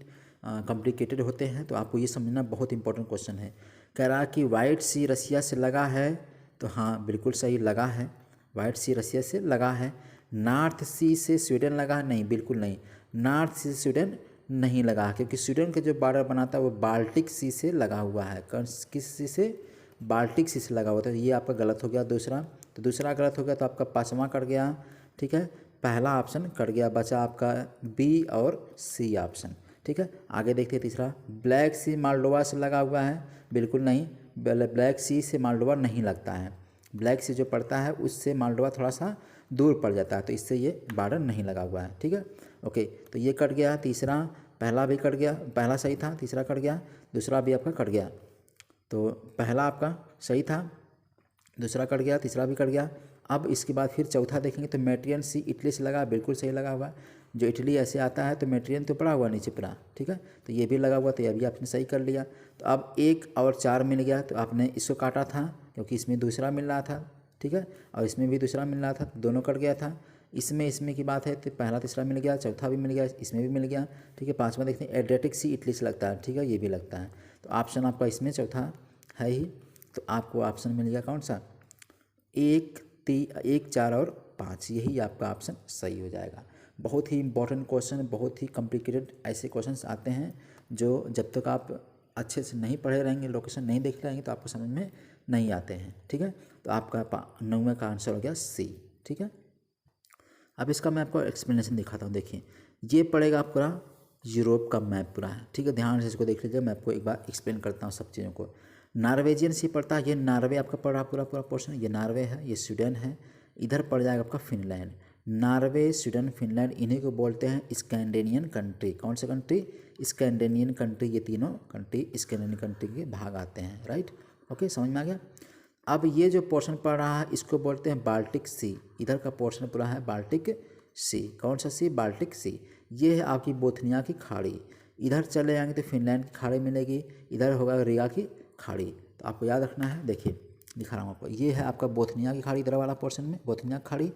कॉम्प्लिकेटेड होते हैं, तो आपको ये समझना बहुत इंपॉर्टेंट क्वेश्चन है। कह रहा है कि वाइट सी रसिया से लगा है, तो हाँ बिल्कुल सही लगा है, वाइट सी रसिया से लगा है। नॉर्थ सी से स्वीडन लगा है, नहीं बिल्कुल नहीं, नॉर्थ सी से स्वीडन नहीं लगा, क्योंकि स्वीडन का जो बॉर्डर बनाता है वो बाल्टिक सी से लगा हुआ है। किस सी से? बाल्टिक सी से लगा हुआ था। ये आपका गलत हो गया दूसरा, तो दूसरा गलत हो गया, तो आपका 5वां कट गया। ठीक है, पहला ऑप्शन कट गया, बचा आपका बी और सी ऑप्शन। ठीक है, आगे देखते हैं तीसरा, ब्लैक सी मोल्डोवा से लगा हुआ है, बिल्कुल नहीं, ब्लैक सी से मोल्डोवा नहीं लगता है। ब्लैक सी जो पड़ता है उससे मोल्डोवा थोड़ा सा दूर पड़ जाता है, तो इससे ये बॉर्डर नहीं लगा हुआ है। ठीक है, ओके, तो ये कट गया तीसरा, पहला भी कट गया, पहला सही था, तीसरा कट गया, दूसरा भी आपका कट गया। तो पहला आपका सही था, दूसरा कट गया, तीसरा भी कट गया। अब इसके बाद फिर चौथा देखेंगे तो मेडिटेरियन सी इटली से लगा, बिल्कुल सही लगा हुआ। जो इटली ऐसे आता है तो मेडिटेरियन तो पड़ा हुआ नीचे पूरा। ठीक है, तो ये भी लगा हुआ, तो ये भी आपने सही कर लिया। तो अब 1 और 4 मिल गया, तो आपने इसको काटा था क्योंकि इसमें दूसरा मिल रहा था। ठीक है, और इसमें भी दूसरा मिल रहा था, दोनों कट गया था। इसमें की बात है तो पहला तीसरा मिल गया, चौथा भी मिल गया, इसमें भी मिल गया। ठीक है, 5वां देखते हैं, एड्रियाटिक सी इटली से लगता है, ठीक है, ये भी लगता है। तो ऑप्शन आपका इसमें चौथा है ही, तो आपको ऑप्शन मिल गया कौन सा, 1, 4 और 5, यही आपका ऑप्शन सही हो जाएगा। बहुत ही इंपॉर्टेंट क्वेश्चन, बहुत ही कॉम्प्लिकेटेड ऐसे क्वेश्चंस आते हैं जो जब तक आप अच्छे से नहीं पढ़े रहेंगे, लोकेशन नहीं देख रहेंगे तो आपको समझ में नहीं आते हैं। ठीक है, तो आपका 9वें का आंसर हो गया सी। ठीक है, अब इसका मैं आपको एक्सप्लेनेशन दिखाता हूँ। देखिए, ये पड़ेगा पूरा यूरोप का मैप पूरा है। ठीक है, ध्यान से इसको देख लीजिए, मैं आपको एक बार एक्सप्लेन करता हूँ सब चीज़ों को। नॉर्वेजियन सी पड़ता है, ये नॉर्वे आपका पड़ा पूरा पोर्शन, ये नॉर्वे है, ये स्वीडन है, इधर पड़ जाएगा आपका फिनलैंड। नॉर्वे, स्वीडन, फिनलैंड, इन्हीं को बोलते हैं स्कैंडिनेवियन कंट्री। कौन सा कंट्री, स्कैंडिनेवियन कंट्री। ये तीनों कंट्री स्कैंडिनेवियन कंट्री के भाग आते हैं। राइट, ओके, समझ में आ गया। अब ये जो पोर्शन पड़ रहा है इसको बोलते हैं बाल्टिक सी, इधर का पोर्शन पूरा है बाल्टिक सी। कौन सा सी, बाल्टिक सी। ये है आपकी बोथनिया की खाड़ी। इधर चले जाएंगे तो फिनलैंड की खाड़ी मिलेगी, इधर होगा रिगा की खाड़ी। तो आपको याद रखना है, देखिए दिखा रहा हूँ आपको, ये है आपका बोथनिया की खाड़ी, इधर वाला पोर्शन में बोथनिया की खाड़ी।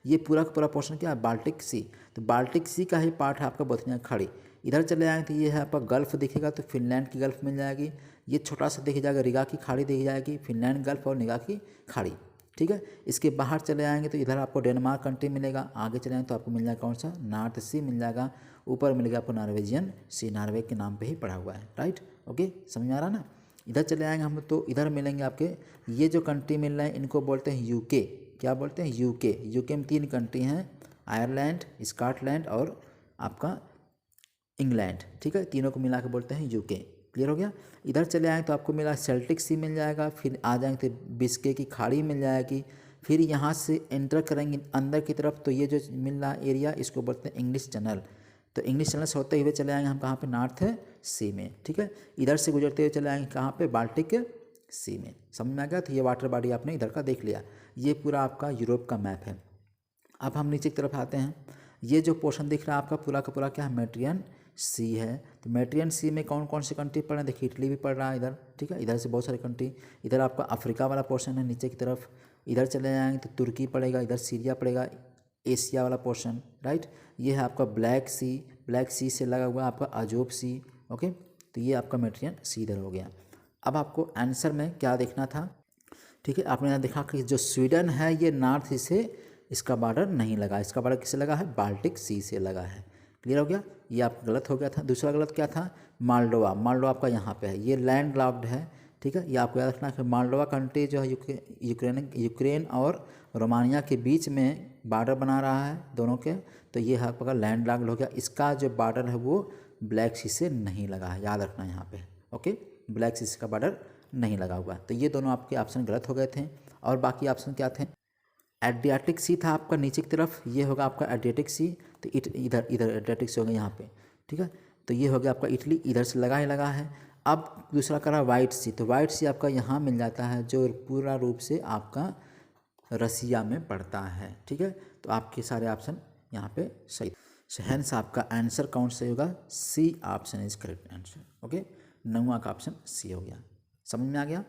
ये पूरा का पूरा पोर्शन क्या है, बाल्टिक सी। तो बाल्टिक सी का ही पार्ट है आपका बोथनिया की खाड़ी। इधर चले जाएंगे तो ये है आपका गल्फ दिखेगा, तो फिनलैंड की गल्फ मिल जाएगी। ये छोटा सा देखी जाएगा, रिगा की खाड़ी देखी जाएगी, फिनलैंड गल्फ और निगा की खाड़ी। ठीक है, इसके बाहर चले आएंगे तो इधर आपको डेनमार्क कंट्री मिलेगा। आगे चले जाएंगे तो आपको मिल जाएगा कौन सा, नॉर्थ सी मिल जाएगा। ऊपर मिलेगा आपको नॉर्वेजियन सी, नॉर्वे के नाम पे ही पड़ा हुआ है। राइट, ओके, समझ में आ रहा ना। इधर चले आएंगे हम तो इधर मिलेंगे आपके, ये जो कंट्री मिल रहे हैं इनको बोलते हैं यूके। क्या बोलते हैं, यूके। यूके में 3 कंट्री हैं, आयरलैंड, स्कॉटलैंड और आपका इंग्लैंड। ठीक है, तीनों को मिला के बोलते हैं यूके। क्लियर हो गया। इधर चले आएँ तो आपको मिला सेल्टिक सी मिल जाएगा, फिर आ जाएंगे तो बिस्के की खाड़ी मिल जाएगी। फिर यहाँ से एंटर करेंगे अंदर की तरफ तो ये जो मिल रहा एरिया इसको बोलते हैं इंग्लिश चैनल। तो इंग्लिश चैनल से होते हुए चले आएंगे हम कहाँ पे, नॉर्थ सी में। ठीक है, इधर से गुजरते हुए चले आएंगे कहाँ पे, बाल्टिक सी में। समझ में आ गया। तो ये वाटर बॉडी आपने इधर का देख लिया, ये पूरा आपका यूरोप का मैप है। अब हम नीचे की तरफ आते हैं, ये जो पोर्शन दिख रहा है आपका पूरा का पूरा क्या है, मेडिटेरियन सी है। तो मेडिटेरियन सी में कौन कौन से कंट्री पड़ रहे हैं, देखिए इटली भी पड़ रहा है इधर। ठीक है, इधर से बहुत सारे कंट्री। इधर आपका अफ्रीका वाला पोर्शन है नीचे की तरफ। इधर चले जाएंगे तो तुर्की पड़ेगा, इधर सीरिया पड़ेगा, एशिया वाला पोर्शन। राइट, ये है आपका ब्लैक सी, ब्लैक सी से लगा हुआ आपका अजोब सी। ओके, तो ये आपका मेडिटेरियन सी इधर हो गया। अब आपको आंसर में क्या देखना था, ठीक है, आपने यहाँ देखा कि जो स्वीडन है ये नॉर्थ से इसका बॉर्डर नहीं लगा, इसका बॉर्डर किससे लगा है, बाल्टिक सी से लगा है। क्लियर हो गया, ये आपका गलत हो गया था। दूसरा गलत क्या था, मालडोवा। मालडोवा आपका यहाँ पे है, ये लैंड लॉक्ड है। ठीक है, ये आपको याद रखना है कि मालडोवा कंट्री जो है यूक्रेन और रोमानिया के बीच में बॉर्डर बना रहा है दोनों के। तो ये आपका लैंड लॉक्ड हो गया, इसका जो बॉर्डर है वो ब्लैक सी से नहीं लगा है, याद रखना है यहाँ पे। ओके, ब्लैक सी का बॉर्डर नहीं लगा हुआ। तो ये दोनों आपके ऑप्शन गलत हो गए थे। और बाकी ऑप्शन क्या थे, एड्रियाटिक सी था आपका नीचे की तरफ, ये होगा आपका एड्रियाटिक सी। तो इधर इधर एड्रियाटिक सी हो गया यहाँ पे। ठीक है, तो ये हो गया आपका इटली, इधर से लगा ही लगा है। अब दूसरा करा वाइट सी, तो वाइट सी आपका यहाँ मिल जाता है जो पूरा रूप से आपका रसिया में पड़ता है। ठीक है, तो आपके सारे ऑप्शन यहाँ पे सही। हेंस आपका आंसर कौन सही होगा, C option is correct answer. Okay, 9वां का ऑप्शन सी हो गया। समझ में आ गया।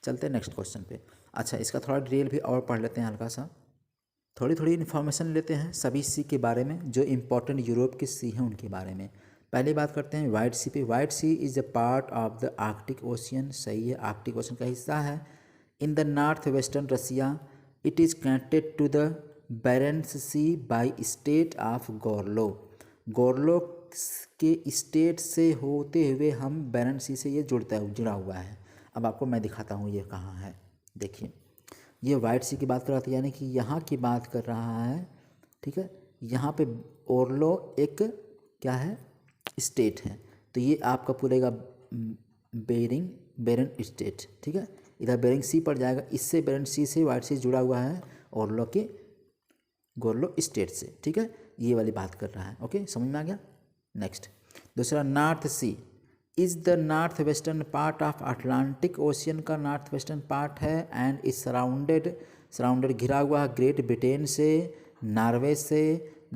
चलते हैं नेक्स्ट क्वेश्चन पे। अच्छा, इसका थोड़ा डिटेल भी और पढ़ लेते हैं, हल्का सा थोड़ी इन्फॉर्मेशन लेते हैं सभी सी के बारे में, जो इंपॉर्टेंट यूरोप के सी हैं उनके बारे में। पहली बात करते हैं वाइट सी पे। White Sea is a part of the Arctic Ocean, सही है, आर्कटिक ओशियन का हिस्सा है। In the north western Russia, it is connected to the Barents Sea by strait of Gorlo. Gorlo के स्टेट से होते हुए हम बैरेंट्स सी से ये जुड़ा हुआ है। अब आपको मैं दिखाता हूँ ये कहाँ है। देखिए, ये वाइट सी की बात कर रहा था, यानी कि यहाँ की बात कर रहा है। ठीक है, यहाँ पे ओरलो एक क्या है, स्टेट है। तो ये आपका पूरेगा बेरन स्टेट। ठीक है, इधर बेरिंग सी पड़ जाएगा, इससे बेरन सी से वाइट सी जुड़ा हुआ है ओरलो के गोरलो स्टेट से। ठीक है, ये वाली बात कर रहा है। ओके, समझ में आ गया। नेक्स्ट, दूसरा North Sea is the north western part of Atlantic Ocean का नॉर्थ वेस्टर्न पार्ट है। एंड इज सराउंडेड घिरा हुआ है ग्रेट ब्रिटेन से, नॉर्वे से,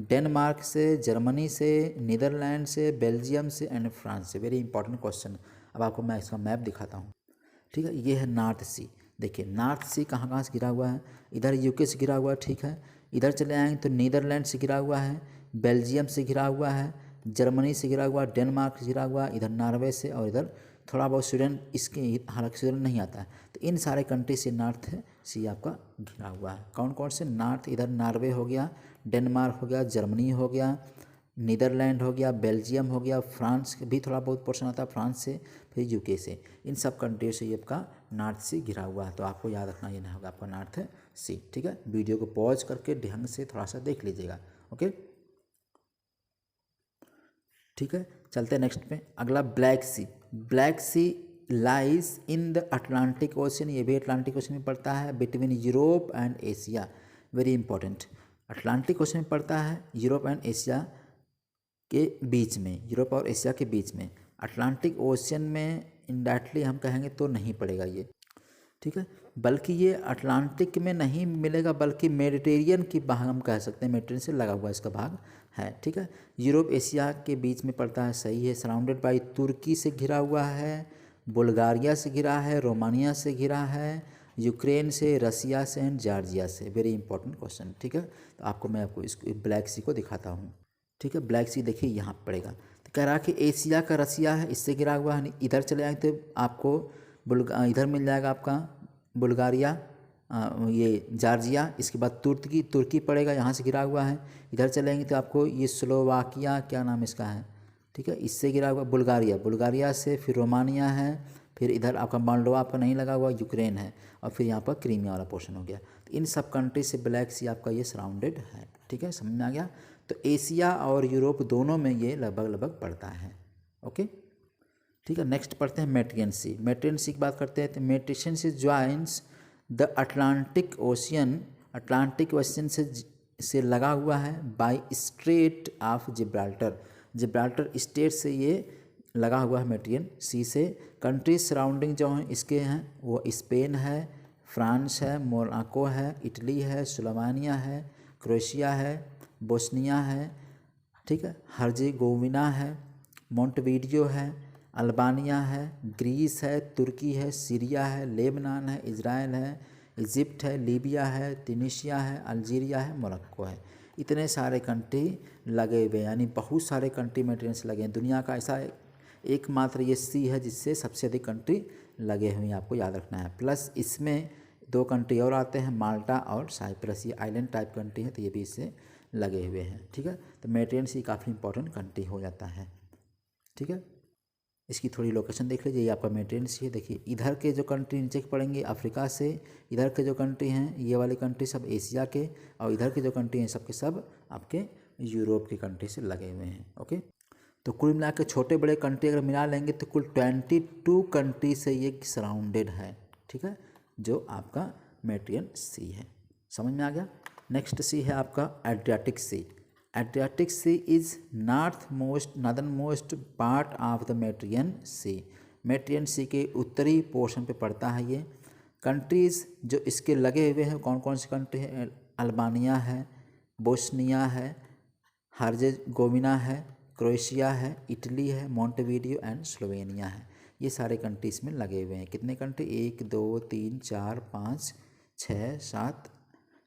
डेनमार्क से, जर्मनी से, नीदरलैंड से, बेल्जियम से एंड फ्रांस से। Very important question. अब आपको मैं इसका मैप दिखाता हूँ। ठीक है, ये है नॉर्थ सी। देखिए नॉर्थ सी कहाँ कहाँ से घिरा हुआ है, इधर यूके से घिरा हुआ है। ठीक है, इधर चले आएंगे तो नीदरलैंड से घिरा हुआ है, बेल्जियम से घिरा हुआ है, जर्मनी से घिरा हुआ, डेनमार्क से घिरा हुआ, इधर नॉर्वे से, और इधर थोड़ा बहुत स्वीडन, इसके हालांकि स्वीडन नहीं आता है। तो इन सारे कंट्री से नॉर्थ सी आपका घिरा हुआ है। कौन कौन से नॉर्थ, इधर नॉर्वे हो गया, डेनमार्क हो गया, जर्मनी हो गया, नीदरलैंड हो गया, बेल्जियम हो गया, फ्रांस भी थोड़ा बहुत पोर्शन आता है फ्रांस से, फिर यूके से। इन सब कंट्री से ये आपका नॉर्थ सी घिरा हुआ है। तो आपको याद रखना ये नहीं होगा आपका नॉर्थ सी। ठीक है, वीडियो को पॉज करके ढंग से थोड़ा सा देख लीजिएगा। ओके, ठीक है, चलते हैं नेक्स्ट पे। अगला Black Sea. Black Sea lies in the Atlantic Ocean, ये भी अटलांटिक ओशन में पड़ता है, between Europe and Asia. Very important, Atlantic Ocean में पड़ता है, यूरोप एंड एशिया के बीच में, यूरोप और एशिया के बीच में। अटलांटिक ओशन में इनडायरेक्टली हम कहेंगे तो नहीं पड़ेगा ये, ठीक है, बल्कि ये अटलांटिक में नहीं मिलेगा, बल्कि मेडिटेरियन की भाग हम कह सकते हैं, मेडिटेरियन से लगा हुआ इसका भाग है। ठीक है, यूरोप एशिया के बीच में पड़ता है, सही है। सराउंडेड बाई तुर्की से घिरा हुआ है, बुल्गारिया से घिरा है, रोमानिया से घिरा है, यूक्रेन से, रसिया से एंड जॉर्जिया से। Very important question. ठीक है, तो मैं आपको इस ब्लैक सी को दिखाता हूँ। ठीक है, ब्लैक सी देखिए यहाँ पड़ेगा। तो कह रहा कि एशिया का रसिया है, इससे घिरा हुआ है। इधर चले आएंगे तो आपको इधर मिल जाएगा आपका बुल्गारिया, ये जॉर्जिया, इसके बाद तुर्की पड़ेगा, यहाँ से घिरा हुआ है। इधर चलेंगे तो आपको ये स्लोवाकिया, क्या नाम इसका है, ठीक है, इससे घिरा हुआ बुल्गारिया से, फिर रोमानिया है, फिर इधर आपका मोल्डोवा आपका नहीं लगा हुआ, यूक्रेन है, और फिर यहाँ पर क्रीमिया वाला पोर्शन हो गया। तो इन सब कंट्री से ब्लैक सी आपका ये सराउंडेड है। ठीक है, समझ में आ गया। तो एशिया और यूरोप दोनों में ये लगभग पड़ता है। ओके, ठीक है, नेक्स्ट पढ़ते हैं मेडिटेरियन सी। मेडिटेरियन सी की बात करते हैं। तो Mediterranean Sea joins the Atlantic Ocean, Atlantic Ocean से लगा हुआ है, by strait of Gibraltar strait से ये लगा हुआ है मेडिटेरियन सी से। कंट्रीज सराउंडिंग जो हैं इसके हैं वो स्पेन है, फ्रांस है, मोनाको है, इटली है, स्लोवेनिया है, क्रोएशिया है, बोस्निया है, ठीक है, हर्जेगोविना है, मोंटेवीडियो है, अल्बानिया है, ग्रीस है, तुर्की है, सीरिया है, लेबनान है, इजराइल है, इजिप्ट है, लीबिया है, ट्यूनीशिया है, अल्जीरिया है, मोरक्को है। इतने सारे कंट्री लगे हुए, यानी बहुत सारे कंट्री मेडिटेरियन लगे हैं। दुनिया का ऐसा एकमात्र ये सी है जिससे सबसे अधिक कंट्री लगे हुए हैं, आपको याद रखना है। प्लस इसमें 2 कंट्री और आते हैं, माल्टा और साइप्रस, ये आइलैंड टाइप कंट्री है, तो ये भी इससे लगे हुए हैं। ठीक है, तो मेडिटेरियन सी काफ़ी इंपॉर्टेंट कंट्री हो जाता है। ठीक है, इसकी थोड़ी लोकेशन देख लीजिए। ये आपका मेडिटेरियन सी है। देखिए इधर के जो कंट्री नीचे पड़ेंगे अफ्रीका से, इधर के जो कंट्री हैं ये वाली कंट्री सब एशिया के, और इधर के जो कंट्री हैं सब के सब आपके यूरोप की कंट्री से लगे हुए हैं। ओके, तो कुल मिला के छोटे बड़े कंट्री अगर मिला लेंगे तो कुल 22 कंट्री से ये सराउंडेड है। ठीक है, जो आपका मेडिटेरियन सी है। समझ में आ गया। नेक्स्ट सी है आपका Adriatic Sea. Adriatic Sea is northern most part of the Mediterranean Sea. Mediterranean Sea के उत्तरी पोर्शन पे पड़ता है ये। कंट्रीज़ जो इसके लगे हुए हैं कौन कौन सी कंट्री है, अल्बानिया है, बोस्निया है, हर्जेगोविना है, क्रोएशिया है, इटली है, मोंटेवीडियो एंड स्लोवेनिया है। ये सारे कंट्रीज में लगे हुए हैं। कितने कंट्री, 1 2 3 4 5 6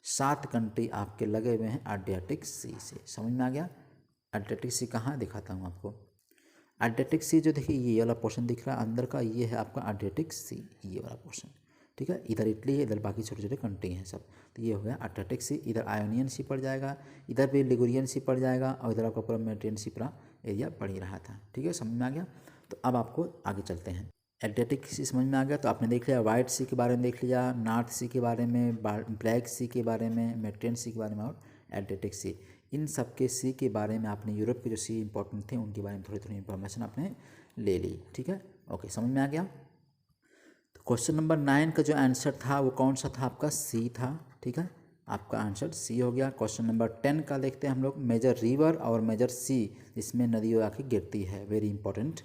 7 कंट्री आपके लगे हुए हैं एड्रियाटिक सी से। समझ में आ गया। एड्रियाटिक सी कहाँ दिखाता हूँ आपको। एड्रियाटिक सी जो देखिए ये वाला पोर्शन दिख रहा है अंदर का, ये है आपका एड्रियाटिक सी, ये वाला पोर्शन। ठीक है, इधर इटली है, इधर बाकी छोटे छोटे कंट्री हैं सब। तो ये हो गया एड्रियाटिक सी। इधर आयोनियन सी पड़ जाएगा, इधर भी लिगुरियन सी पड़ जाएगा, और इधर आपका पूरा मेडिटेरियन सी पूरा एरिया पड़ ही रहा था। ठीक है, समझ में आ गया। तो अब आपको आगे चलते हैं। एड्रियाटिक सी समझ में आ गया। तो आपने देख लिया वाइट सी के बारे में, देख लिया नॉर्थ सी के बारे में, ब्लैक सी के बारे में, मेडिटेरियन सी के बारे में, और एड्रियाटिक सी। इन सब के सी के बारे में आपने यूरोप के जो सी इंपॉर्टेंट थे उनके बारे में थोड़ी थोड़ी इंफॉर्मेशन आपने ले ली। ठीक है, ओके, समझ में आ गया। तो क्वेश्चन नंबर 9 का जो आंसर था वो कौन सा था, आपका सी था। ठीक है, आपका आंसर सी हो गया। क्वेश्चन नंबर 10 का देखते हैं हम लोग। मेजर रिवर और मेजर सी, जिसमें नदी आके गिरती है। Very important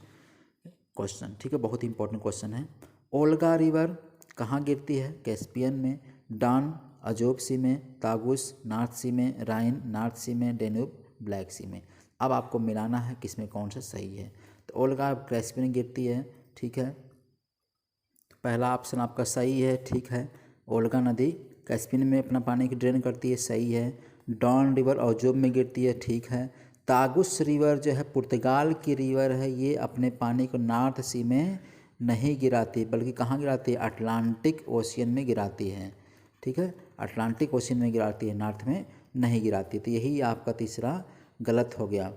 question. ठीक है, बहुत इंपॉर्टेंट क्वेश्चन है। ओल्गा रिवर कहाँ गिरती है, कैस्पियन में, डॉन अजोब सी में, तागुस नॉर्थ सी में, राइन नॉर्थ सी में, डेन्यूब ब्लैक सी में। अब आपको मिलाना है किसमें कौन सा सही है। तो ओल्गा कैस्पियन में गिरती है। ठीक है, तो पहला ऑप्शन आपका सही है। ठीक है, ओल्गा नदी कैस्पियन में अपना पानी की ड्रेन करती है, सही है। डॉन रिवर अजोब में गिरती है, ठीक है। तागुस रिवर जो है पुर्तगाल की रिवर है, ये अपने पानी को नॉर्थ सी में नहीं गिराती, बल्कि कहाँ गिराती है, अटलांटिक ओशियन में गिराती है। ठीक है, अटलांटिक ओशियन में गिराती है, नॉर्थ में नहीं गिराती। तो यही आपका तीसरा गलत हो गया।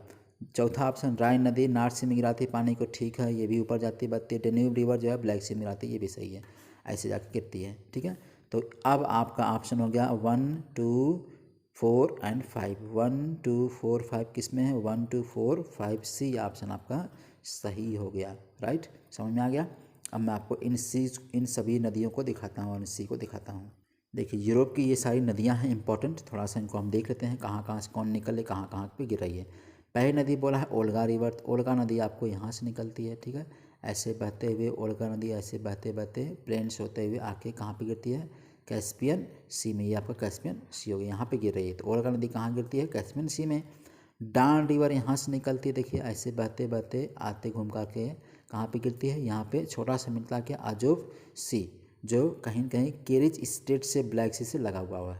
चौथा ऑप्शन राइन नदी नॉर्थ सी में गिराती है पानी को, ठीक है, ये भी ऊपर जाती बहती है। डेन्यूब रिवर जो है ब्लैक सी में गिराती है, ये भी सही है, ऐसे जाकर गिरती है। ठीक है, तो अब आपका ऑप्शन हो गया 1, 2, 4 एंड 5। 1, 2, 4, 5 किस में है, 1, 2, 4, 5 सी ऑप्शन आपका सही हो गया। राइट, समझ में आ गया। अब मैं आपको इन सभी नदियों को दिखाता हूँ और सी को दिखाता हूँ। देखिए यूरोप की ये सारी नदियाँ हैं इंपॉर्टेंट, थोड़ा सा इनको हम देख लेते हैं कहाँ कहाँ से कौन निकले, कहाँ कहाँ पे गिर रही है। पहली नदी बोला है ओल्गा रिवर, तो ओल्गा नदी आपको यहाँ से निकलती है। ठीक है, ऐसे बहते हुए ओल्गा नदी ऐसे बहते बहते प्लेन्स होते हुए आके कहाँ पे गिरती है, कैस्पियन सी में। ये आपका कैस्पियन सी हो गया, यहाँ पे गिर रही है। तो ओल्गा नदी कहाँ गिरती है, कैस्पियन सी में। डान रिवर यहाँ से निकलती है, देखिए ऐसे बहते बहते आते घूम करके कहाँ पे गिरती है, यहाँ पे छोटा सा मिलता है क्या, अजोव सी, जो कहीं कहीं केरिच स्टेट से ब्लैक सी से लगा हुआ है।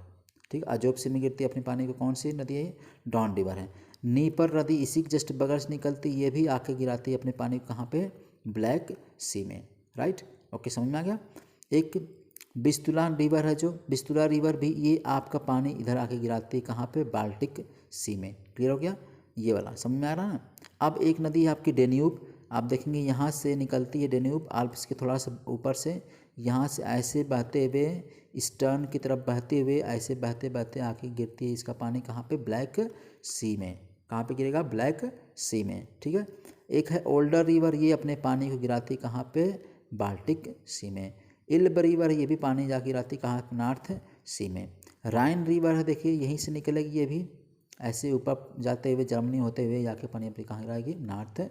ठीक, अजोब सी में गिरती है अपने पानी को, कौन सी नदी है, डॉन रिवर है। नीपर नदी इसी के जस्ट बगल से निकलती, ये भी आके गिराती है अपने पानी को कहाँ पे, ब्लैक सी में। राइट, ओके, समझ में आ गया। एक बिस्तुला रिवर है, जो बिस्तुला रिवर भी ये आपका पानी इधर आके गिराती है कहाँ पे, बाल्टिक सी में। क्लियर हो गया, ये वाला समझ में आ रहा है ना। अब एक नदी है आपकी डेन्यूब, आप देखेंगे यहाँ से निकलती है डेन्यूब, आल्प्स के थोड़ा सा ऊपर से, यहाँ से ऐसे बहते हुए ईस्टर्न की तरफ बहते हुए ऐसे बहते बहते आके गिरती है इसका पानी कहाँ पे, ब्लैक सी में। कहाँ पे गिरेगा, ब्लैक सी में। ठीक है, एक है ओल्डर रिवर, ये अपने पानी को गिराती कहाँ पे, बाल्टिक सी में। इल्ब रिवर, ये भी पानी जा गिराती कहाँ, नॉर्थ सी में। राइन रिवर है, देखिए यहीं से निकलेगी, ये भी ऐसे ऊपर जाते हुए जर्मनी होते हुए जाके पानी अपनी कहाँ गिराएगी, नॉर्थ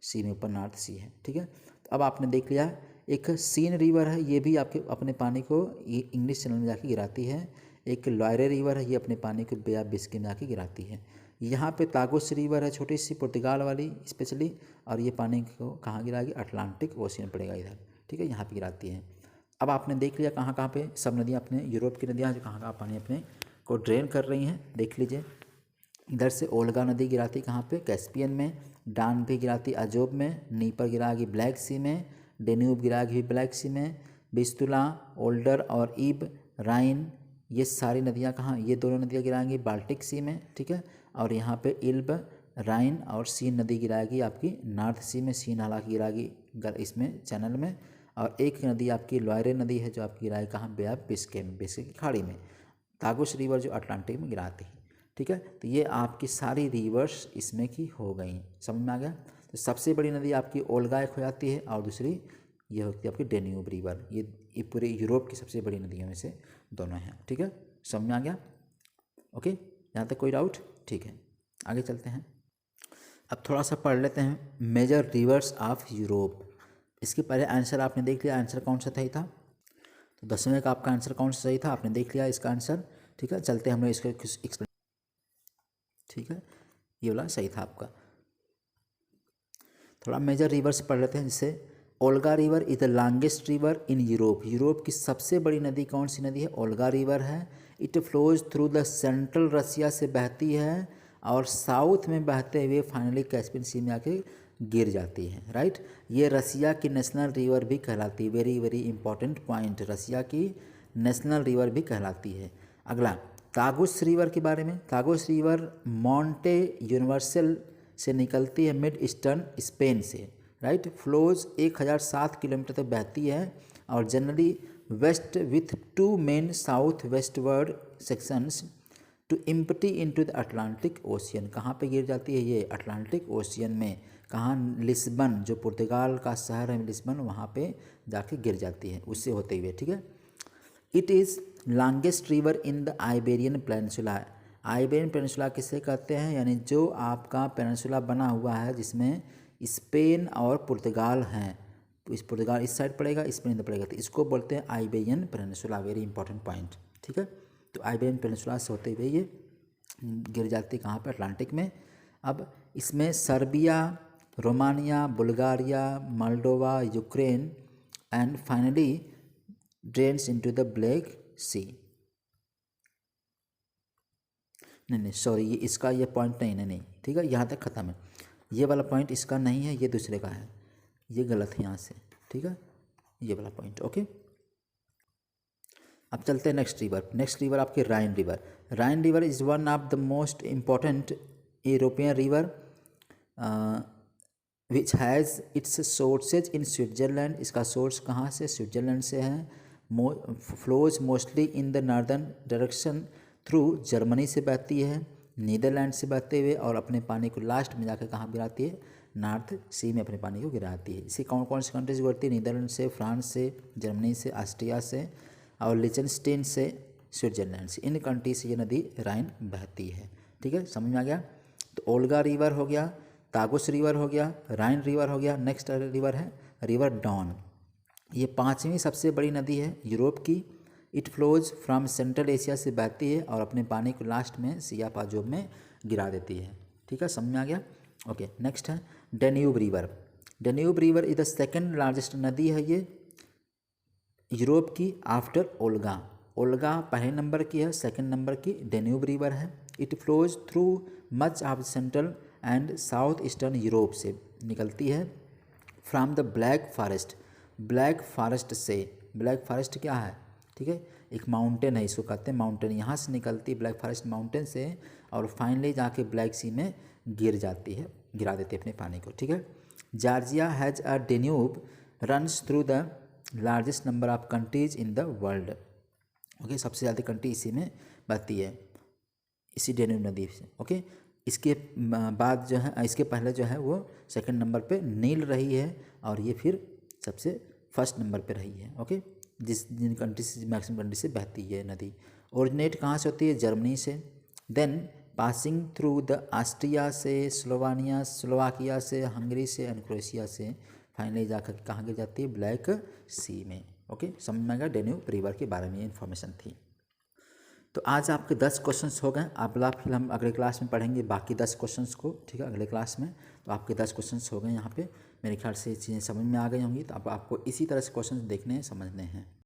सी में, ऊपर नॉर्थ सी है। ठीक है, तो अब आपने देख लिया। एक सीन रिवर है, ये भी आपके अपने पानी को ये इंग्लिश चैनल में जाके गिराती है। एक लॉयरे रिवर है, ये अपने पानी को बे ऑफ बिस्के में जाके गिराती है। यहाँ पे तागोस रिवर है, छोटी सी, पुर्तगाल वाली स्पेशली, और ये पानी को कहाँ गिराएगी, अटलांटिक ओशियन पड़ेगा इधर। ठीक है, यहाँ पे गिराती है। अब आपने देख लिया कहाँ कहाँ पे सब नदियाँ अपने यूरोप की नदियाँ जो कहाँ कहाँ पानी अपने को ड्रेन कर रही हैं, देख लीजिए। इधर से ओल्गा नदी गिराती कहाँ पे, कैस्पियन में। डान भी गिराती अजोब में। नीपर गिराएगी ब्लैक सी में। डेन्यूब गिराएगी ब्लैक सी में। बिस्तुला, ओल्डर और ईब, राइन, ये सारी नदियाँ कहाँ, ये दोनों नदियाँ गिराएंगी बाल्टिक सी में। ठीक है, और यहाँ पे इल्ब, राइन और सीन नदी गिराएगी आपकी नॉर्थ सी में। सीन हालांकि गिराएगी इसमें चैनल में। और एक नदी आपकी लॉयरे नदी है जो आपकी गिराएगी कहाँ, बे ऑफ बिस्के में, बिस्के की खाड़ी में। तागुस रिवर जो अटलांटिक में गिराती है। ठीक है, तो ये आपकी सारी रिवर्स इसमें की हो गई, समझ में आ गया। तो सबसे बड़ी नदी आपकी ओल्गा एक हो जाती है, और दूसरी ये होती है आपकी डेन्यूब रिवर। ये पूरे यूरोप की सबसे बड़ी नदियों में से दोनों हैं। ठीक है, समझ में आ गया। ओके, यहाँ तक कोई डाउट, ठीक है, आगे चलते हैं। अब थोड़ा सा पढ़ लेते हैं मेजर रिवर्स ऑफ यूरोप। इसके पहले आंसर आपने देख लिया, आंसर कौन सा सही था, तो 10वें का आपका आंसर कौन सा सही था, आपने देख लिया इसका आंसर। ठीक है, चलते हैं हम लोग इसको ठीक है, ये वाला सही था आपका। थोड़ा मेजर रिवर से पढ़ लेते हैं, जैसे Volga river is the longest river in Europe. Europe की सबसे बड़ी नदी कौन सी नदी है, ओल्गा रिवर है। It flows through the central Russia से बहती है और साउथ में बहते हुए फाइनली कैस्पियन सी में आके गिर जाती है। राइट, ये रसिया की नेशनल रिवर भी कहलाती है, वेरी वेरी इंपॉर्टेंट पॉइंट, रसिया की नेशनल रिवर भी कहलाती है। अगला तागुस रिवर के बारे में। तागुस रिवर मॉन्टे यूनिवर्सल से निकलती है मिड ईस्टर्न स्पेन से। राइट, फ्लोज 1007 किलोमीटर तक बहती है और generally west with 2 main south westward sections to empty into the Atlantic Ocean. कहाँ पे गिर जाती है ये, अटलांटिक ओशियन में। कहाँ, लिस्बन, जो पुर्तगाल का शहर है लिस्बन, वहाँ पे जाके गिर जाती है उससे होते हुए। ठीक है, it is longest river in the Iberian peninsula. Iberian peninsula किसे कहते हैं, यानी जो आपका पेनिनसुला बना हुआ है जिसमें स्पेन और पुर्तगाल हैं, तो इस पुर्तगाल इस साइड पड़ेगा, स्पेन इधर पड़ेगा, तो इसको बोलते हैं Iberian peninsula, very important point. ठीक है, तो आइबेरियन पेनिनसुला से होते हुए ये गिर जाती है कहाँ पर, अटलांटिक में। अब इसमें Serbia, Romania, Bulgaria, Moldova, Ukraine and finally drains into the Black Sea. नहीं सॉरी, ये इसका ये पॉइंट नहीं नहीं नहीं, ठीक है, यहाँ तक ख़त्म है। ये वाला पॉइंट इसका नहीं है, ये दूसरे का है, ये गलत है यहाँ से, ठीक है, ये वाला पॉइंट। ओके, अब चलते हैं नेक्स्ट रिवर। नेक्स्ट रिवर आपकी राइन river. Ryan river is one of the most important European river which has its sources in Switzerland. इसका सोर्स कहाँ से? स्विट्ज़रलैंड से है। Flows mostly in the northern direction through Germany से बहती है, नीदरलैंड से बहते हुए, और अपने पानी को लास्ट में जाकर कहाँ गिराती है? नॉर्थ सी में अपने पानी को गिराती है। इसी कौन कौन सी कंट्रीज गुजरती है? नीदरलैंड से, फ्रांस से, जर्मनी से, ऑस्ट्रिया से और लिचनस्टीन से, स्विट्ज़रलैंड से। इन कंट्री से ये नदी राइन बहती है। ठीक है, समझ में आ गया? तो ओल्गा रिवर हो गया, तागुस रिवर हो गया, राइन रिवर हो गया। नेक्स्ट रिवर है रिवर डॉन। ये पांचवीं सबसे बड़ी नदी है यूरोप की। It flows from central Asia से बहती है और अपने पानी को लास्ट में सिया पाजोब में गिरा देती है। ठीक है, समझ में आ गया? ओके, नेक्स्ट है Danube river. Danube river is the second largest नदी है ये यूरोप की आफ्टर ओल्गा। ओल्गा पहले नंबर की है, सेकंड नंबर की डेन्यूब रिवर है। It flows through much of central and south eastern Europe से निकलती है। From the black forest, black forest से, ब्लैक फॉरेस्ट क्या है? ठीक है, एक माउंटेन है, इसको कहते हैं माउंटेन। यहाँ से निकलती है ब्लैक फॉरेस्ट माउंटेन से और फाइनली जाके ब्लैक सी में गिर जाती है, गिरा देती है अपने पानी को। ठीक है, Georgia has a Danube runs through the largest number of countries in the world. Okay, सबसे ज़्यादा कंट्री इसी में बहती है, इसी डेन्यूब नदी से। ओके, इसके बाद जो है, इसके पहले जो है वो सेकंड नंबर पे नील रही है और ये फिर सबसे फर्स्ट नंबर पे रही है। ओके, जिन कंट्री से, मैक्सिमम कंट्री से बहती है नदी। ओरिजिनेट कहाँ से होती है? जर्मनी से। Then passing through the Austria से, स्लोवाकिया से, हंगरी से एंड क्रोएशिया से, फाइनली जाकर कहाँ गिर जाती है? ब्लैक सी में। ओके, समझ में आ गया? डेन्यूब रिवर के बारे में इन्फॉर्मेशन थी। तो आज आपके 10 क्वेश्चंस हो गए। फिर हम अगले क्लास में पढ़ेंगे बाकी 10 क्वेश्चंस को। ठीक है, अगले क्लास में। तो आपके 10 क्वेश्चंस हो गए यहाँ पे। मेरे ख्याल से ये चीज़ें समझ में आ गई होंगी। तो अब आपको इसी तरह से क्वेश्चंस देखने हैं, समझने हैं।